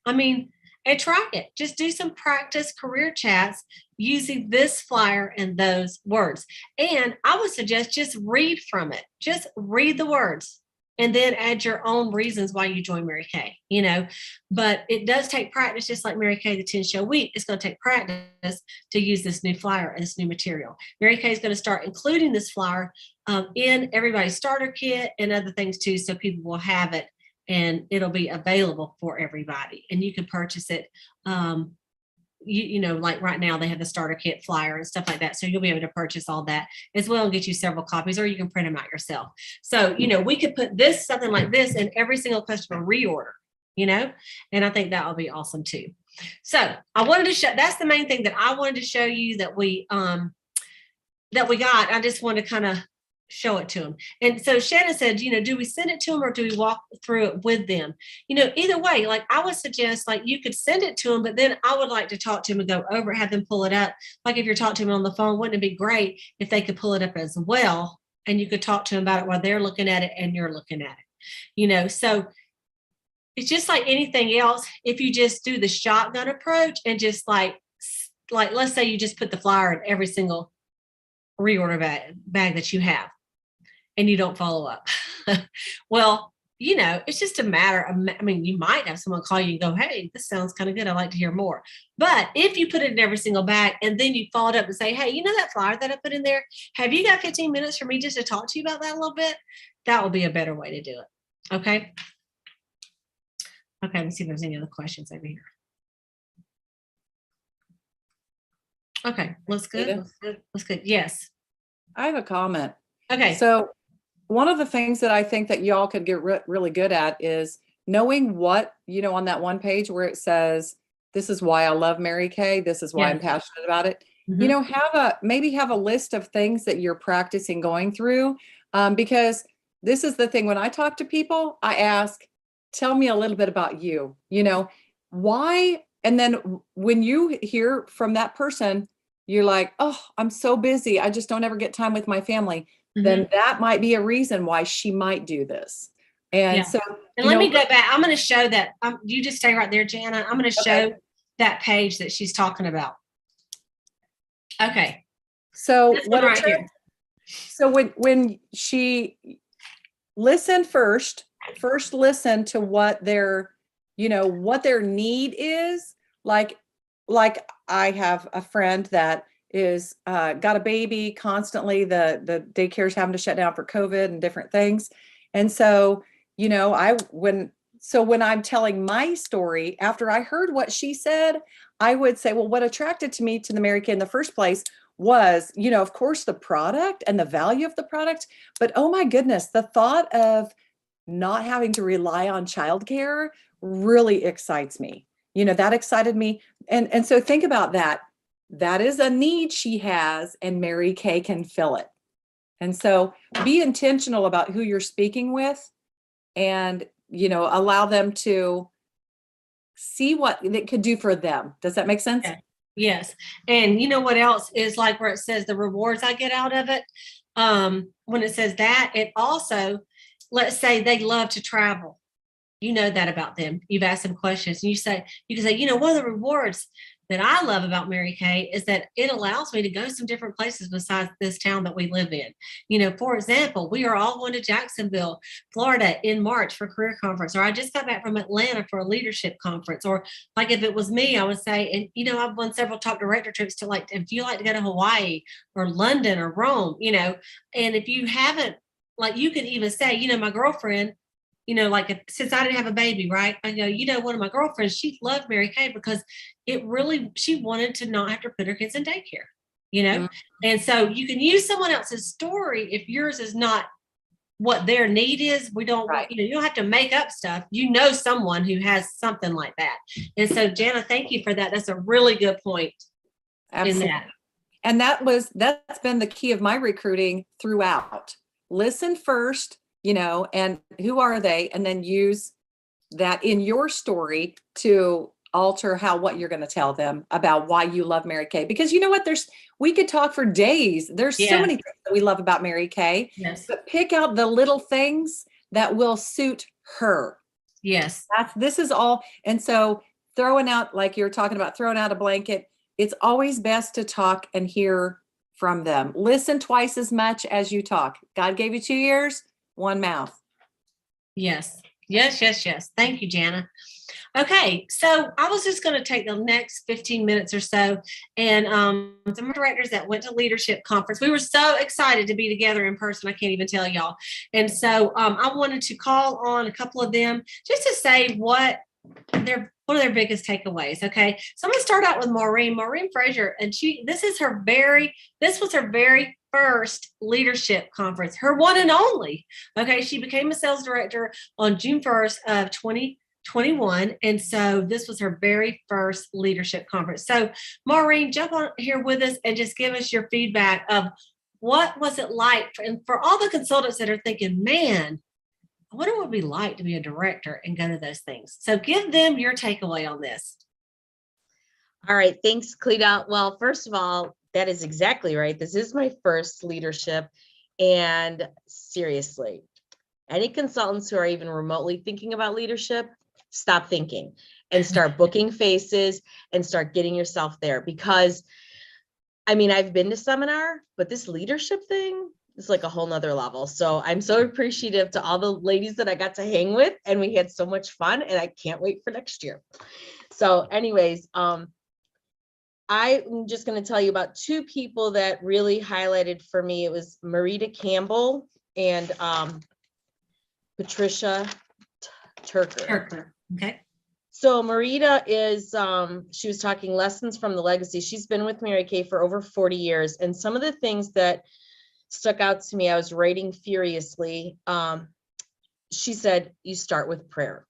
I mean, and try it. Just do some practice career chats using this flyer and those words. And I would suggest just read from it. Just read the words and then add your own reasons why you join Mary Kay, you know. But it does take practice, just like Mary Kay, the 10-show week. It's going to take practice to use this new flyer and this new material. Mary Kay is going to start including this flyer in everybody's starter kit and other things too, so people will have it and it'll be available for everybody. And you can purchase it. You know, like right now they have the starter kit flyer and stuff like that. So you'll be able to purchase all that as well and get you several copies, or you can print them out yourself. So, you know, we could put this, something like this in every single customer reorder, you know, and I think that will be awesome too. So I wanted to show, that's the main thing that I wanted to show you that we got. I just wanted to kind of show it to them. And so Shannon said, you know, do we send it to them or do we walk through it with them? You know, either way, like I would suggest like you could send it to them, but then I would like to talk to them and go over, have them pull it up. Like if you're talking to them on the phone, wouldn't it be great if they could pull it up as well? And you could talk to them about it while they're looking at it and you're looking at it, you know? So it's just like anything else. If you just do the shotgun approach and just like let's say you just put the flyer in every single reorder bag that you have, and you don't follow up. Well, you know, it's just a matter of, I mean, you might have someone call you and go, hey, this sounds kind of good. I'd like to hear more. But if you put it in every single bag and then you followed up and say, hey, you know that flyer that I put in there? Have you got 15 minutes for me just to talk to you about that a little bit? That will be a better way to do it. Okay. Okay, let me see if there's any other questions over here. Okay, looks good. Looks good. Yes. I have a comment. Okay. So one of the things that I think that y'all could get really good at is knowing what, on that one page where it says, this is why I love Mary Kay. This is why I'm passionate about it. Maybe have a list of things that you're practicing going through. Because this is the thing, when I talk to people, I ask, tell me a little bit about you, why? And then when you hear from that person, you're like, oh, I'm so busy. I just don't ever get time with my family. Then that might be a reason why she might do this. And so, and let me go back. I'm going to show that. You just stay right there, Jana. I'm going to show that page that she's talking about. Okay. So here. So when she listened first listen to what their need is. Like I have a friend that is got a baby constantly. The daycare's having to shut down for COVID and different things. And so, when I'm telling my story, after I heard what she said, I would say, well, what attracted me to the Mary Kay in the first place was, of course, the product and the value of the product. But oh my goodness, the thought of not having to rely on childcare really excites me. That excited me. And so think about that. That is a need she has, and Mary Kay can fill it. And so be intentional about who you're speaking with, and, allow them to see what it could do for them. Does that make sense? Yeah. Yes. And you know what else is like where it says the rewards I get out of it? When it says that, it also, let's say they love to travel. You know that about them. You've asked them questions, and you can say, one of the rewards that I love about Mary Kay is that it allows me to go some different places besides this town that we live in. For example, we are all going to Jacksonville, Florida in March for career conference, or I just got back from Atlanta for a leadership conference. Or like if it was me, I would say, and I've won several top director trips to if you like to go to Hawaii or London or Rome, and if you haven't, you could even say, my girlfriend, since I didn't have a baby, right? I go, one of my girlfriends, she loved Mary Kay because she wanted to not have to put her kids in daycare, And so you can use someone else's story if yours is not what their need is. We don't, you don't have to make up stuff. Someone who has something like that. And so, Jana, thank you for that. That's a really good point. Absolutely. In that. And that's been the key of my recruiting throughout. Listen first, and who are they? And then use that in your story to alter what you're going to tell them about why you love Mary Kay. Because you know what? We could talk for days. There's so many things that we love about Mary Kay. Yes. But pick out the little things that will suit her. Yes. This is all. And so throwing out, like you're talking about, throwing out a blanket, it's always best to talk and hear from them. Listen twice as much as you talk. God gave you 2 ears, one mouth. Yes. Thank you, Jana. Okay, so I was just going to take the next 15 minutes or so, and some directors that went to leadership conference. We were so excited to be together in person. I can't even tell y'all. And so I wanted to call on a couple of them just to say one of their biggest takeaways. Okay, so I'm going to start out with Maureen Fraser, and this was her very first leadership conference, her one and only. Okay, she became a sales director on June 1st of 2021, and so this was her very first leadership conference. So Maureen, jump on here with us and just give us your feedback of what was it like, and for all the consultants that are thinking, man, what it would be like to be a director and go to those things. So give them your takeaway on this. All right. Thanks, Cleta. Well, first of all, that is exactly right. This is my first leadership. And seriously, any consultants who are even remotely thinking about leadership, stop thinking and start booking faces and start getting yourself there. Because I've been to seminar, but this leadership thing, it's like a whole nother level. So I'm so appreciative to all the ladies that I got to hang with, and we had so much fun, and I can't wait for next year. So anyways, I'm just going to tell you about two people that really highlighted for me. It was Marita Campbell and Patricia Turker. Okay. So Marita is, she was talking lessons from the legacy. She's been with Mary Kay for over 40 years. And some of the things that stuck out to me. I was writing furiously. She said, you start with prayer.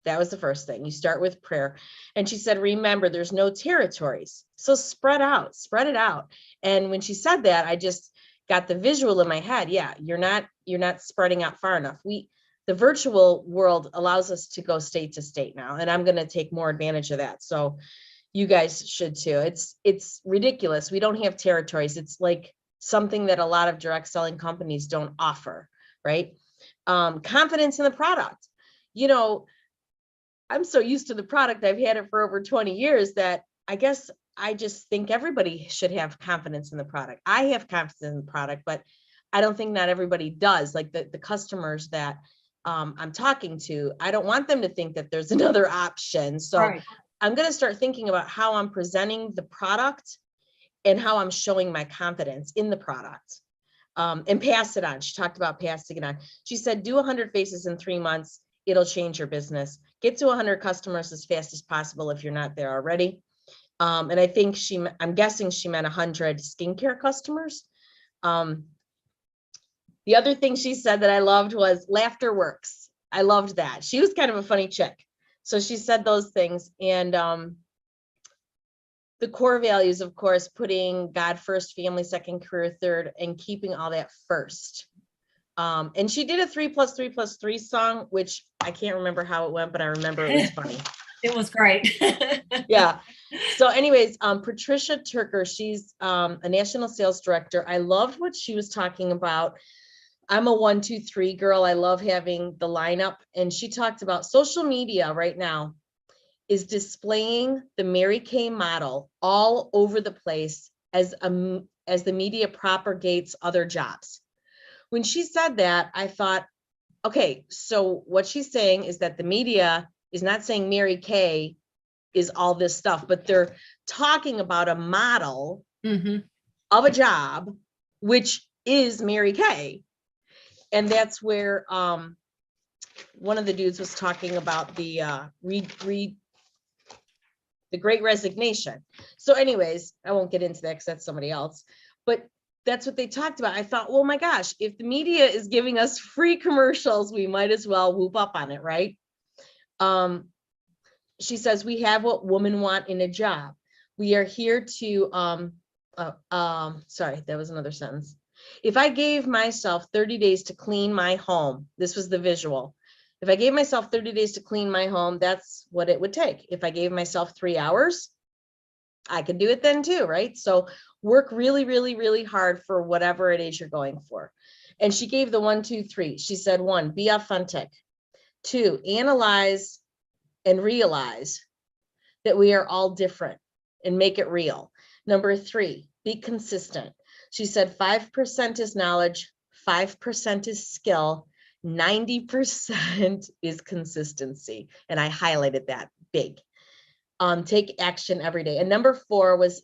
That was the first thing. You start with prayer. And she said, remember, there's no territories. So spread it out. And when she said that, I just got the visual in my head. Yeah, you're not spreading out far enough. The virtual world allows us to go state to state now, and I'm going to take more advantage of that. So you guys should too. It's ridiculous. We don't have territories. It's like something that a lot of direct selling companies don't offer, right? Confidence in the product. You know, I'm so used to the product. I've had it for over 20 years that I guess I just think everybody should have confidence in the product. I have confidence in the product, but I don't think not everybody does. Like the customers that I'm talking to, I don't want them to think that there's another option. So right. I'm going to start thinking about how I'm presenting the product and how I'm showing my confidence in the product, and pass it on. She talked about passing it on. She said, do 100 faces in 3 months. It'll change your business. Get to 100 customers as fast as possible if you're not there already. And I think I'm guessing she meant 100 skincare customers. The other thing she said that I loved was laughter works. I loved that. She was kind of a funny chick. So she said those things. And the core values, of course, putting God first, family second, career third, and keeping all that first. And she did a 3+3+3 song, which I can't remember how it went, but I remember it was funny. It was great. Yeah. So anyways, Patricia Turker, she's a national sales director. I loved what she was talking about. I'm a 1, 2, 3 girl. I love having the lineup. And she talked about social media right now is displaying the Mary Kay model all over the place as the media propagates other jobs. When she said that, I thought, okay, so what she's saying is that the media is not saying Mary Kay is all this stuff, but they're talking about a model of a job, which is Mary Kay. And that's where one of the dudes was talking about the Great Resignation. So anyways, I won't get into that because that's somebody else, but that's what they talked about. I thought, well, my gosh, if the media is giving us free commercials, we might as well whoop up on it, right? She says, we have what women want in a job. We are here to, sorry, that was another sentence. If I gave myself 30 days to clean my home, this was the visual. If I gave myself 30 days to clean my home, that's what it would take. If I gave myself 3 hours, I could do it then too, right? So work really, really, really hard for whatever it is you're going for. And she gave the 1, 2, 3. She said, 1, be authentic. 2, analyze and realize that we are all different and make it real. Number 3, be consistent. She said 5% is knowledge, 5% is skill, 90% is consistency. And I highlighted that big. Take action every day. And number 4 was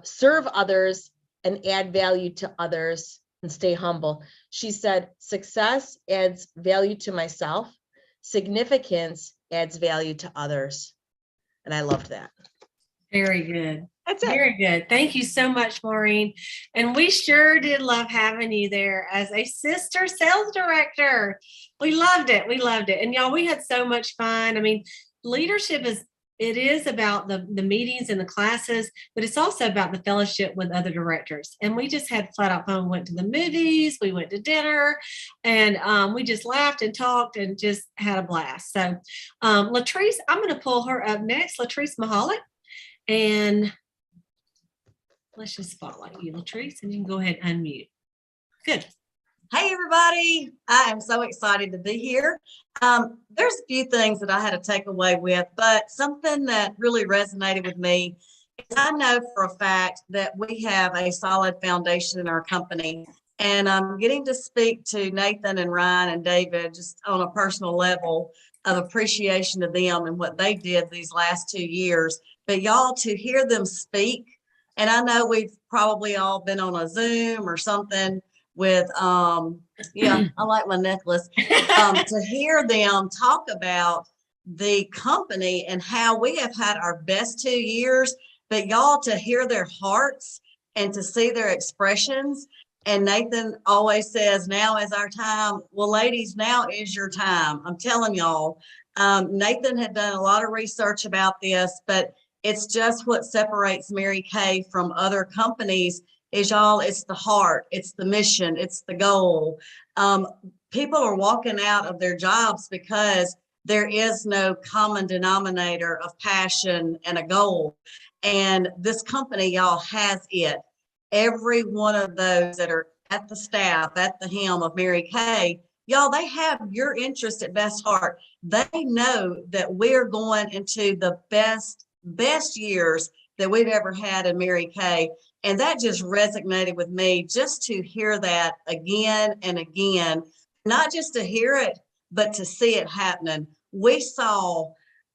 serve others and add value to others and stay humble. She said, success adds value to myself. Significance adds value to others. And I loved that. Very good. That's it. Very good. Thank you so much, Maureen. And we sure did love having you there as a sister sales director. We loved it. We loved it. And y'all, we had so much fun. I mean, leadership is about the meetings and the classes, but it's also about the fellowship with other directors. And we just had flat out fun. We went to the movies, we went to dinner, and we just laughed and talked and just had a blast. So Latrice, I'm going to pull her up next, Latrice Mahalik. And let's just spotlight you, Latrice, and you can go ahead and unmute. Good. Hey, everybody. I am so excited to be here. There's a few things that I had to take away with, but something that really resonated with me is I know for a fact that we have a solid foundation in our company. And I'm getting to speak to Nathan and Ryan and David just on a personal level of appreciation to them and what they did these last 2 years. But y'all, to hear them speak, and I know we've probably all been on a Zoom or something with, yeah, I like my necklace, to hear them talk about the company and how we have had our best 2 years, but y'all, to hear their hearts and to see their expressions. And Nathan always says, now is our time. Well, ladies, now is your time. I'm telling y'all. Nathan had done a lot of research about this, but it's just what separates Mary Kay from other companies is, y'all, it's the heart, it's the mission, it's the goal. People are walking out of their jobs because there is no common denominator of passion and a goal. And this company, y'all, has it. Every one of those that are at the staff, at the helm of Mary Kay, y'all, they have your interest at best heart. They know that we're going into the best years that we've ever had in Mary Kay. And that just resonated with me, just to hear that again and again, not just to hear it, but to see it happening. We saw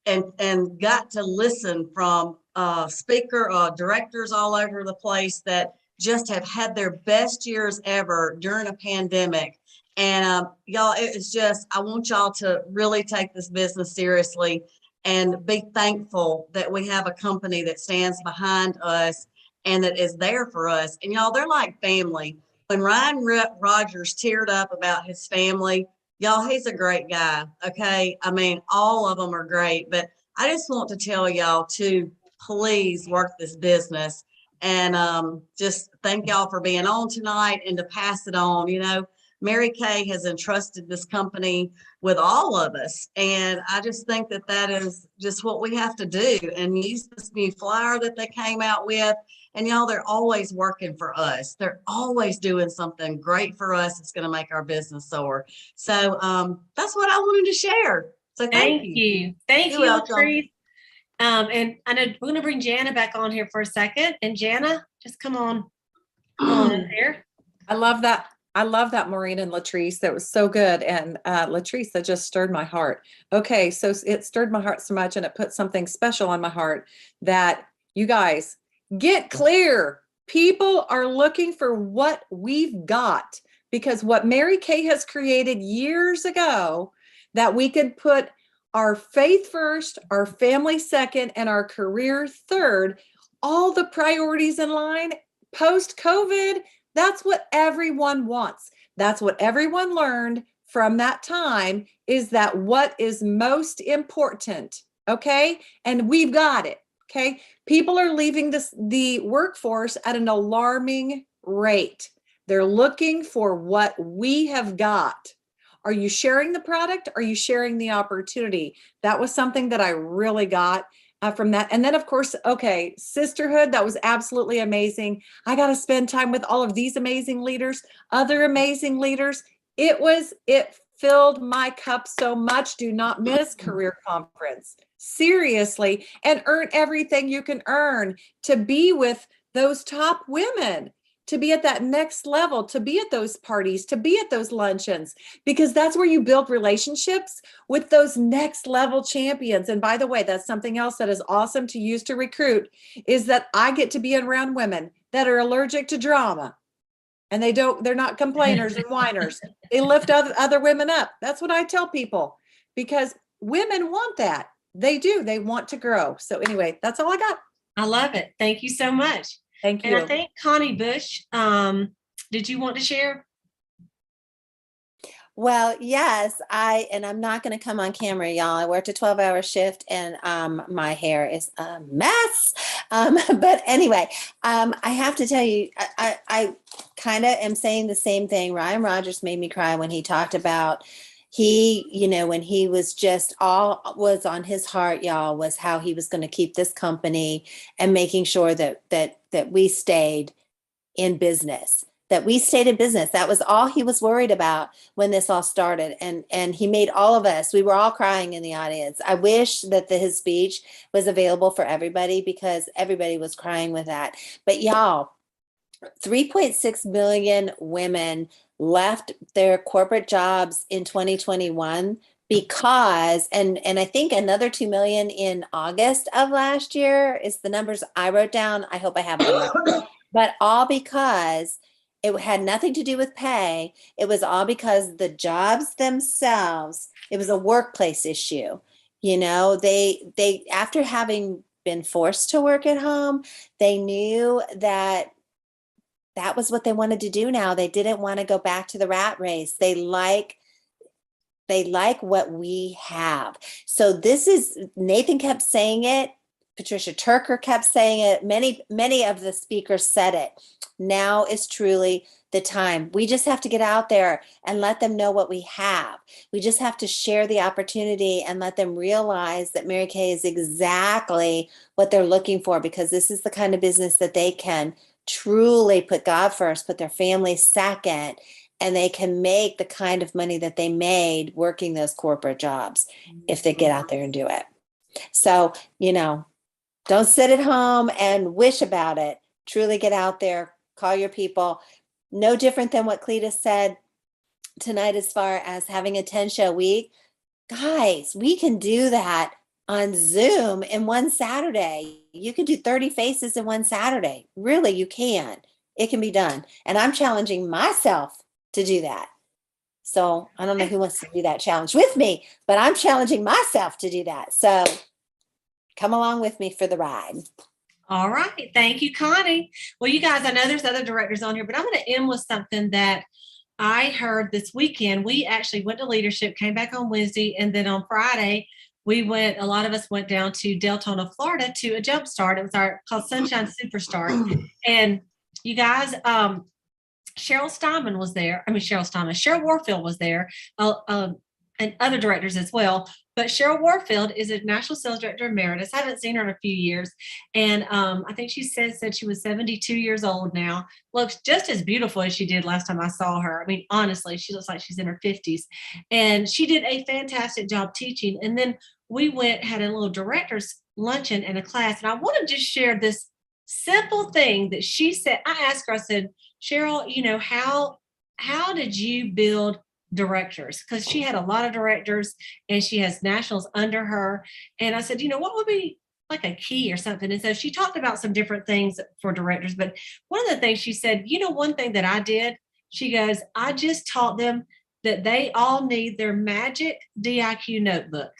and got to listen from directors all over the place that just have had their best years ever during a pandemic. And y'all, it's just, I want y'all to really take this business seriously and be thankful that we have a company that stands behind us and that is there for us. And y'all, they're like family. When Ryan Rogers teared up about his family, y'all, he's a great guy. Okay. I mean, all of them are great, but I just want to tell y'all to please work this business, and just thank y'all for being on tonight, and to pass it on. You know, Mary Kay has entrusted this company with all of us. And I just think that that is just what we have to do, and use this new flyer that they came out with. And y'all, they're always working for us. They're always doing something great for us. It's going to make our business soar. So that's what I wanted to share. So thank you. Thank You're you, welcome. Latrice. And I know we're going to bring Jana back on here for a second. And Jana, just come on in here. I love that. I love that, Maureen and Latrice. That was so good. And Latrice, that just stirred my heart. Okay, so it stirred my heart so much, and it put something special on my heart, that you guys get clear. People are looking for what we've got, because what Mary Kay has created years ago, that we could put our faith first, our family second, and our career third, all the priorities in line post-COVID. That's what everyone wants. That's what everyone learned from that time, is that what is most important. Okay. And we've got it. Okay. People are leaving the workforce at an alarming rate. They're looking for what we have got. Are you sharing the product? Are you sharing the opportunity? That was something that I really got from that. And then, of course, okay, sisterhood, that was absolutely amazing. I got to spend time with all of these amazing leaders, other amazing leaders. It filled my cup so much. Do not miss Career Conference. Seriously, and earn everything you can earn to be with those top women, to be at that next level, to be at those parties, to be at those luncheons, because that's where you build relationships with those next level champions. And by the way, that's something else that is awesome to use to recruit, is that I get to be around women that are allergic to drama. And they're not complainers and whiners. They lift other women up. That's what I tell people, because women want that. They do. They want to grow. So anyway, that's all I got. I love it. Thank you so much. Thank And you. I think Connie Bush, did you want to share? Well, yes, I'm not going to come on camera, y'all. I worked a 12-hour shift, and my hair is a mess. But anyway, I have to tell you, I kind of am saying the same thing. Ryan Rogers made me cry when he talked about when he was just, all was on his heart, y'all, was how he was going to keep this company and making sure that we stayed in business. That we stayed in business. That was all he was worried about when this all started. And he made all of us, we were all crying in the audience. I wish that his speech was available for everybody, because everybody was crying with that. But y'all, 3.6 million women left their corporate jobs in 2021 because, and I think another 2 million in August of last year is the numbers I wrote down. I hope I have them right. But all because it had nothing to do with pay. It was all because the jobs themselves, it was a workplace issue. They after having been forced to work at home, they knew that that was what they wanted to do now. They didn't want to go back to the rat race. They like what we have. So this is, Nathan kept saying it. Patricia Turker kept saying it. Many of the speakers said it. Now is truly the time. We just have to get out there and let them know what we have. We just have to share the opportunity and let them realize that Mary Kay is exactly what they're looking for, because this is the kind of business that they can truly put God first, put their family second, and they can make the kind of money that they made working those corporate jobs if they get out there and do it. So, don't sit at home and wish about it. Truly get out there, call your people. No different than what Cleta said tonight as far as having a 10-show week. Guys, we can do that on Zoom in one Saturday. You can do 30 faces in one Saturday. Really, you can. It can be done. And I'm challenging myself to do that. So I don't know who wants to do that challenge with me, but I'm challenging myself to do that. So come along with me for the ride. All right. Thank you, Connie. Well, you guys, I know there's other directors on here, but I'm going to end with something that I heard this weekend. We actually went to leadership, came back on Wednesday, and then on Friday, a lot of us went down to Deltona, Florida to a jump start. It was called Sunshine Superstart. And you guys, Cheryl Warfield was there, and other directors as well. But Cheryl Warfield is a national sales director emeritus. I haven't seen her in a few years. And I think she said she was 72 years old now. Looks just as beautiful as she did last time I saw her. I mean, honestly, she looks like she's in her 50s. And she did a fantastic job teaching. And then we had a little director's luncheon and a class. And I want to just share this simple thing that she said. I asked her, I said, Cheryl, how did you build directors? Because she had a lot of directors and she has nationals under her. And I said, what would be like a key or something? And so she talked about some different things for directors. But one of the things she said, one thing that I did, she goes, I just taught them that they all need their magic DIQ notebook.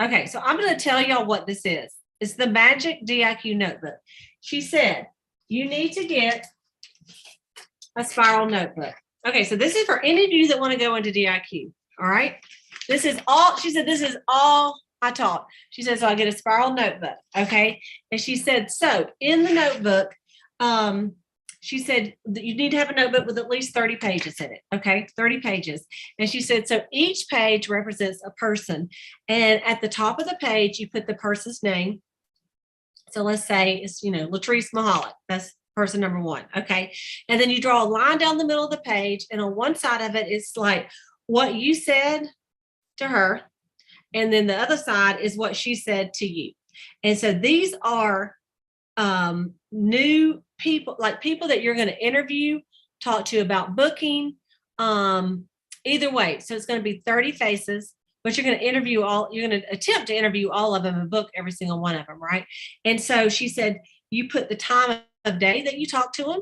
Okay, so I'm going to tell y'all what this is. It's the magic DIQ notebook. She said, you need to get a spiral notebook. Okay, so this is for any of you that want to go into DIQ. All right. This is all I taught. She said, so I get a spiral notebook. Okay. And she said, so in the notebook, she said that you need to have a notebook with at least 30 pages in it. Okay. 30 pages. And she said, so each page represents a person. And at the top of the page, you put the person's name. So let's say it's, Latrice Mahalik. That's person number one. Okay. And then you draw a line down the middle of the page. And on one side of it, it's like what you said to her. And then the other side is what she said to you. And so these are new people, like people that you're going to interview, talk to about booking, either way. So it's going to be 30 faces, but you're going to attempt to interview all of them and book every single one of them. Right. And so she said, you put the time of day that you talk to them,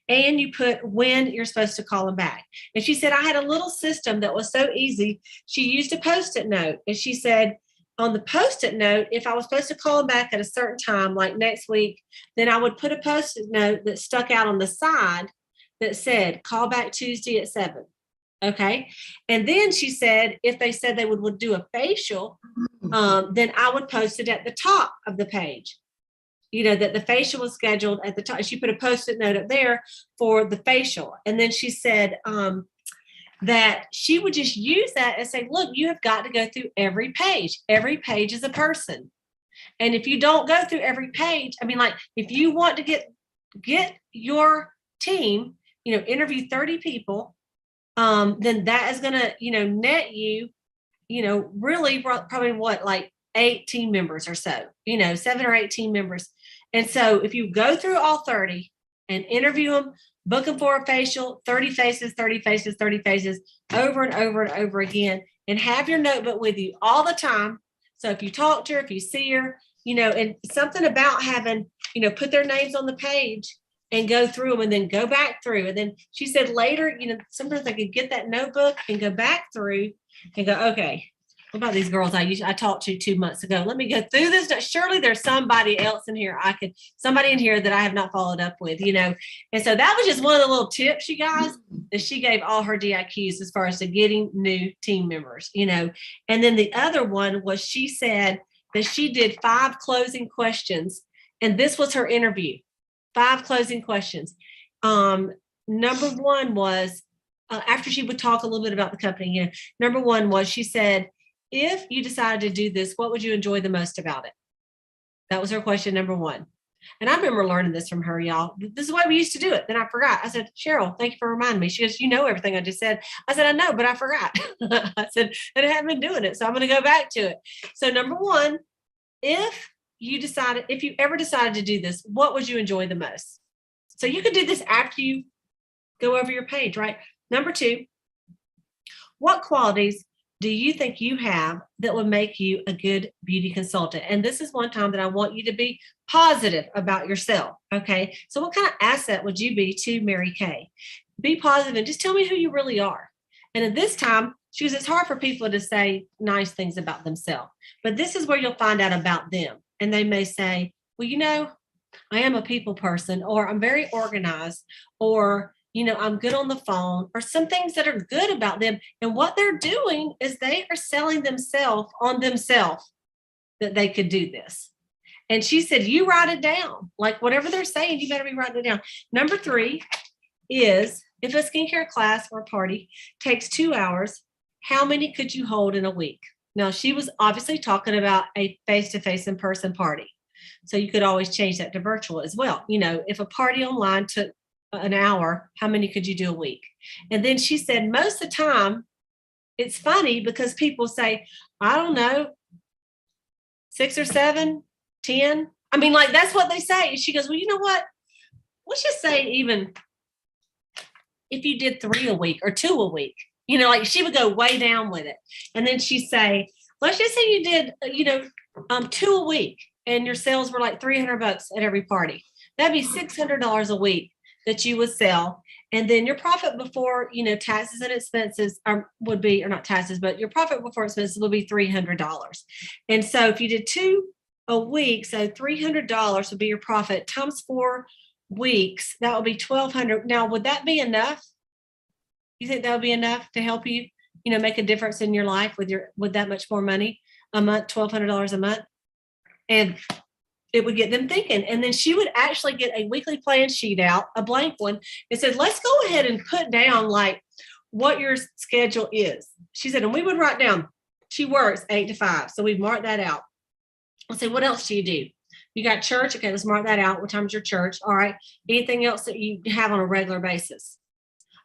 and you put when you're supposed to call them back. And she said, I had a little system that was so easy. She used a Post-it note. And she said, on the Post-it note, if I was supposed to call them back at a certain time, like next week, then I would put a Post-it note that stuck out on the side that said, call back Tuesday at 7. Okay. And then she said, if they said they would do a facial, then I would post it at the top of the page. That the facial was scheduled at the top. She put a Post-it note up there for the facial. And then she said that she would just use that and say, look, you have got to go through every page. Every page is a person. And if you don't go through every page, if you want to get your team, interview 30 people, then that is going to, net you, really probably 8 team members or so, 7 or 8 team members. And so if you go through all 30 and interview them, book them for a facial, 30 faces, 30 faces, 30 faces, over and over and over again, and have your notebook with you all the time. So if you talk to her, if you see her, and something about having, put their names on the page and go through them and then go back through. And then she said later, sometimes I could get that notebook and go back through and go, okay, What about these girls I talked to 2 months ago? Let me go through this. Surely there's somebody else in here somebody in here that I have not followed up with, And so that was just one of the little tips, you guys, that she gave all her DIQs as far as to getting new team members, And then the other one was she said that she did 5 closing questions, and this was her interview. 5 closing questions. Number one was, after she would talk a little bit about the company, number one was she said, if you decided to do this, what would you enjoy the most about it? That was her question number one. And I remember learning this from her, y'all. This is the way we used to do it. Then I forgot. I said, Cheryl, thank you for reminding me. She goes, you know everything I just said. I said, I know, but I forgot. I said, and I haven't been doing it. So I'm going to go back to it. So number one, if you ever decided to do this, what would you enjoy the most? So you could do this after you go over your page, right? Number two, what qualities do you think you have that would make you a good beauty consultant? And this is one time that I want you to be positive about yourself. Okay. So what kind of asset would you be to Mary Kay? Be positive and just tell me who you really are. And at this time, she goes, it's hard for people to say nice things about themselves, but this is where you'll find out about them. And they may say, well, I am a people person, or I'm very organized, or I'm good on the phone, or some things that are good about them. And what they're doing is they are selling themselves on themselves that they could do this. And she said, you write it down. Like whatever they're saying, you better be writing it down. Number 3 is, if a skincare class or party takes 2 hours, how many could you hold in a week? Now, she was obviously talking about a face-to-face in-person party. So you could always change that to virtual as well. If a party online took an hour, how many could you do a week? And then she said, most of the time, it's funny because people say, I don't know, 6 or 7, 10. I mean, like, that's what they say. She goes, well, you know what? Let's just say even if you did 3 a week or 2 a week, like she would go way down with it. And then she'd say, let's just say you did, 2 a week and your sales were like $300 at every party. That'd be $600 a week that you would sell. And then your profit before, taxes and expenses would be, or not taxes, but your profit before expenses would be $300. And so if you did 2 a week, so $300 would be your profit times 4 weeks, that would be $1,200. Now, would that be enough? You think that would be enough to help you, make a difference in your life with that much more money a month, $1,200 a month? And it would get them thinking. And then she would actually get a weekly plan sheet out, a blank one, and said, let's go ahead and put down like what your schedule is. She said, and we would write down, she works 8 to 5. So we'd mark that out. I'll say, what else do you do? You got church. Okay, let's mark that out. What time's your church? All right. Anything else that you have on a regular basis?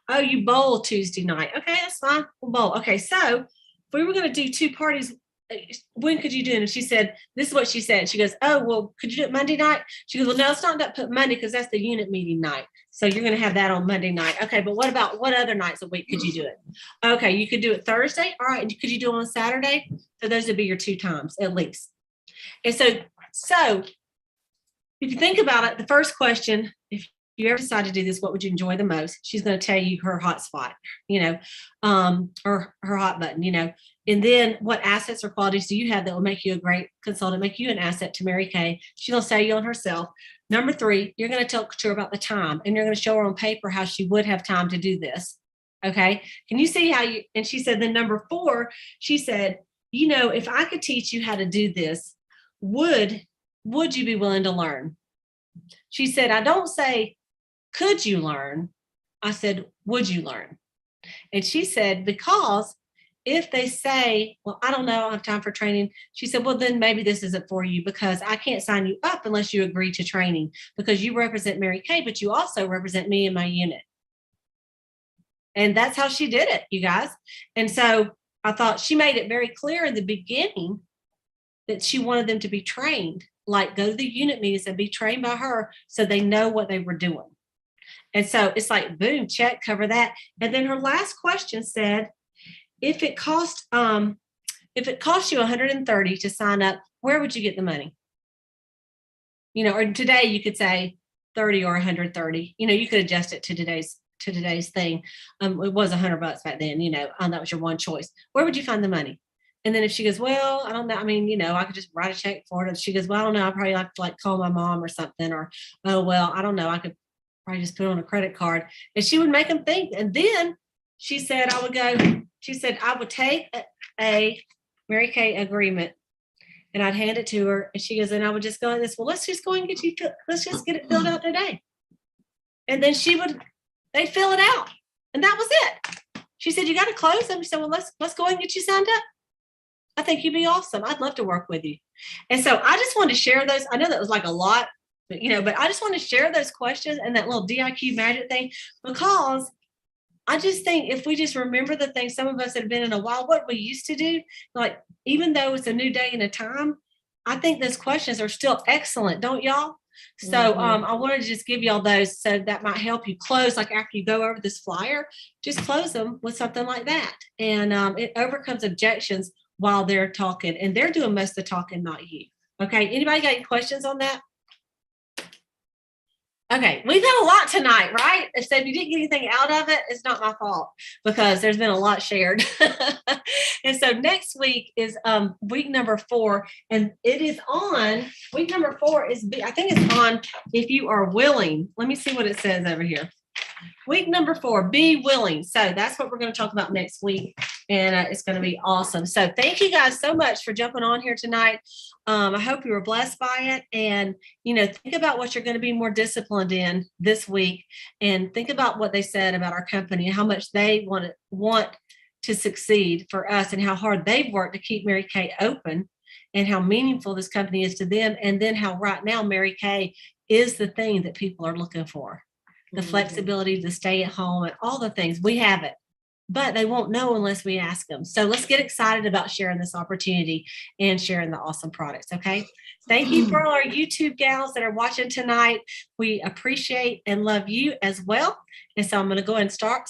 Oh, you bowl Tuesday night. Okay, that's fine. We'll bowl. Okay, so if we were going to do 2 parties, when could you do it? And she said, this is what she said. She goes, oh, well, could you do it Monday night? She goes, well, no, it's not put Monday because that's the unit meeting night. So you're going to have that on Monday night. Okay, but what other nights a week could you do it? Okay, you could do it Thursday. All right, could you do it on Saturday? So those would be your 2 times at least. And so if you think about it, the first question, if you ever decide to do this, what would you enjoy the most? She's going to tell you her hot spot, or her hot button, and then what assets or qualities do you have that will make you a great consultant, make you an asset to Mary Kay? She's going to sell you on herself. Number 3, you're going to talk to her about the time, and you're going to show her on paper how she would have time to do this. Okay. Can you see how and she said, then number 4, she said, if I could teach you how to do this, would you be willing to learn? She said, I don't say, could you learn? I said, would you learn? And she said, because if they say, well, I don't know, I don't have time for training. She said, well, then maybe this isn't for you because I can't sign you up unless you agree to training because you represent Mary Kay, but you also represent me and my unit. And that's how she did it, you guys. And so I thought she made it very clear in the beginning that she wanted them to be trained, like go to the unit meetings and be trained by her so they know what they were doing. And so it's like, boom, check, cover that. And then her last question said, if it cost you $130 to sign up, where would you get the money? Or today you could say 30 or 130. You could adjust it to today's thing. It was $100 back then. That was your one choice. Where would you find the money? And then if she goes, well, I don't know. I mean, you know, I could just write a check for it. If she goes, well, I don't know. I probably have to like call my mom or something, or, oh, well, I don't know. I could probably just put it on a credit card. And she would make them think. And then she said, I would take a Mary Kay agreement and I'd hand it to her. And she goes, and I would just go like this, well, let's just go and let's just get it filled out today. And then they'd fill it out. And that was it. She said, you got to close them. She said, well, let's go and get you signed up. I think you'd be awesome. I'd love to work with you. And so I just wanted to share those. I know that was like a lot, but I just want to share those questions and that little DIQ magic thing, because I just think if we just remember the things, some of us that have been in a while, what we used to do, like, even though it's a new day and a time, I think those questions are still excellent. Don't y'all? So I wanted to just give y'all those, so that might help you close, like after you go over this flyer, just close them with something like that. And it overcomes objections while they're talking, and they're doing most of the talking, not you. Okay. Anybody got any questions on that? Okay, we've had a lot tonight, right? So if you didn't get anything out of it, it's not my fault, because there's been a lot shared. And so next week is week number 4, and it is on, week number 4 is, I think it's on, if you are willing. Let me see what it says over here. Week number 4, be willing. So that's what we're going to talk about next week. And it's going to be awesome. So thank you guys so much for jumping on here tonight. I hope you were blessed by it. And, think about what you're going to be more disciplined in this week. And think about what they said about our company and how much they want to succeed for us, and how hard they've worked to keep Mary Kay open, and how meaningful this company is to them. And then how right now Mary Kay is the thing that people are looking for. The flexibility to stay at home and all the things. We have it, but they won't know unless we ask them. So let's get excited about sharing this opportunity and sharing the awesome products. Okay. Thank you for all our YouTube gals that are watching tonight. We appreciate and love you as well. And so I'm going to go ahead and stop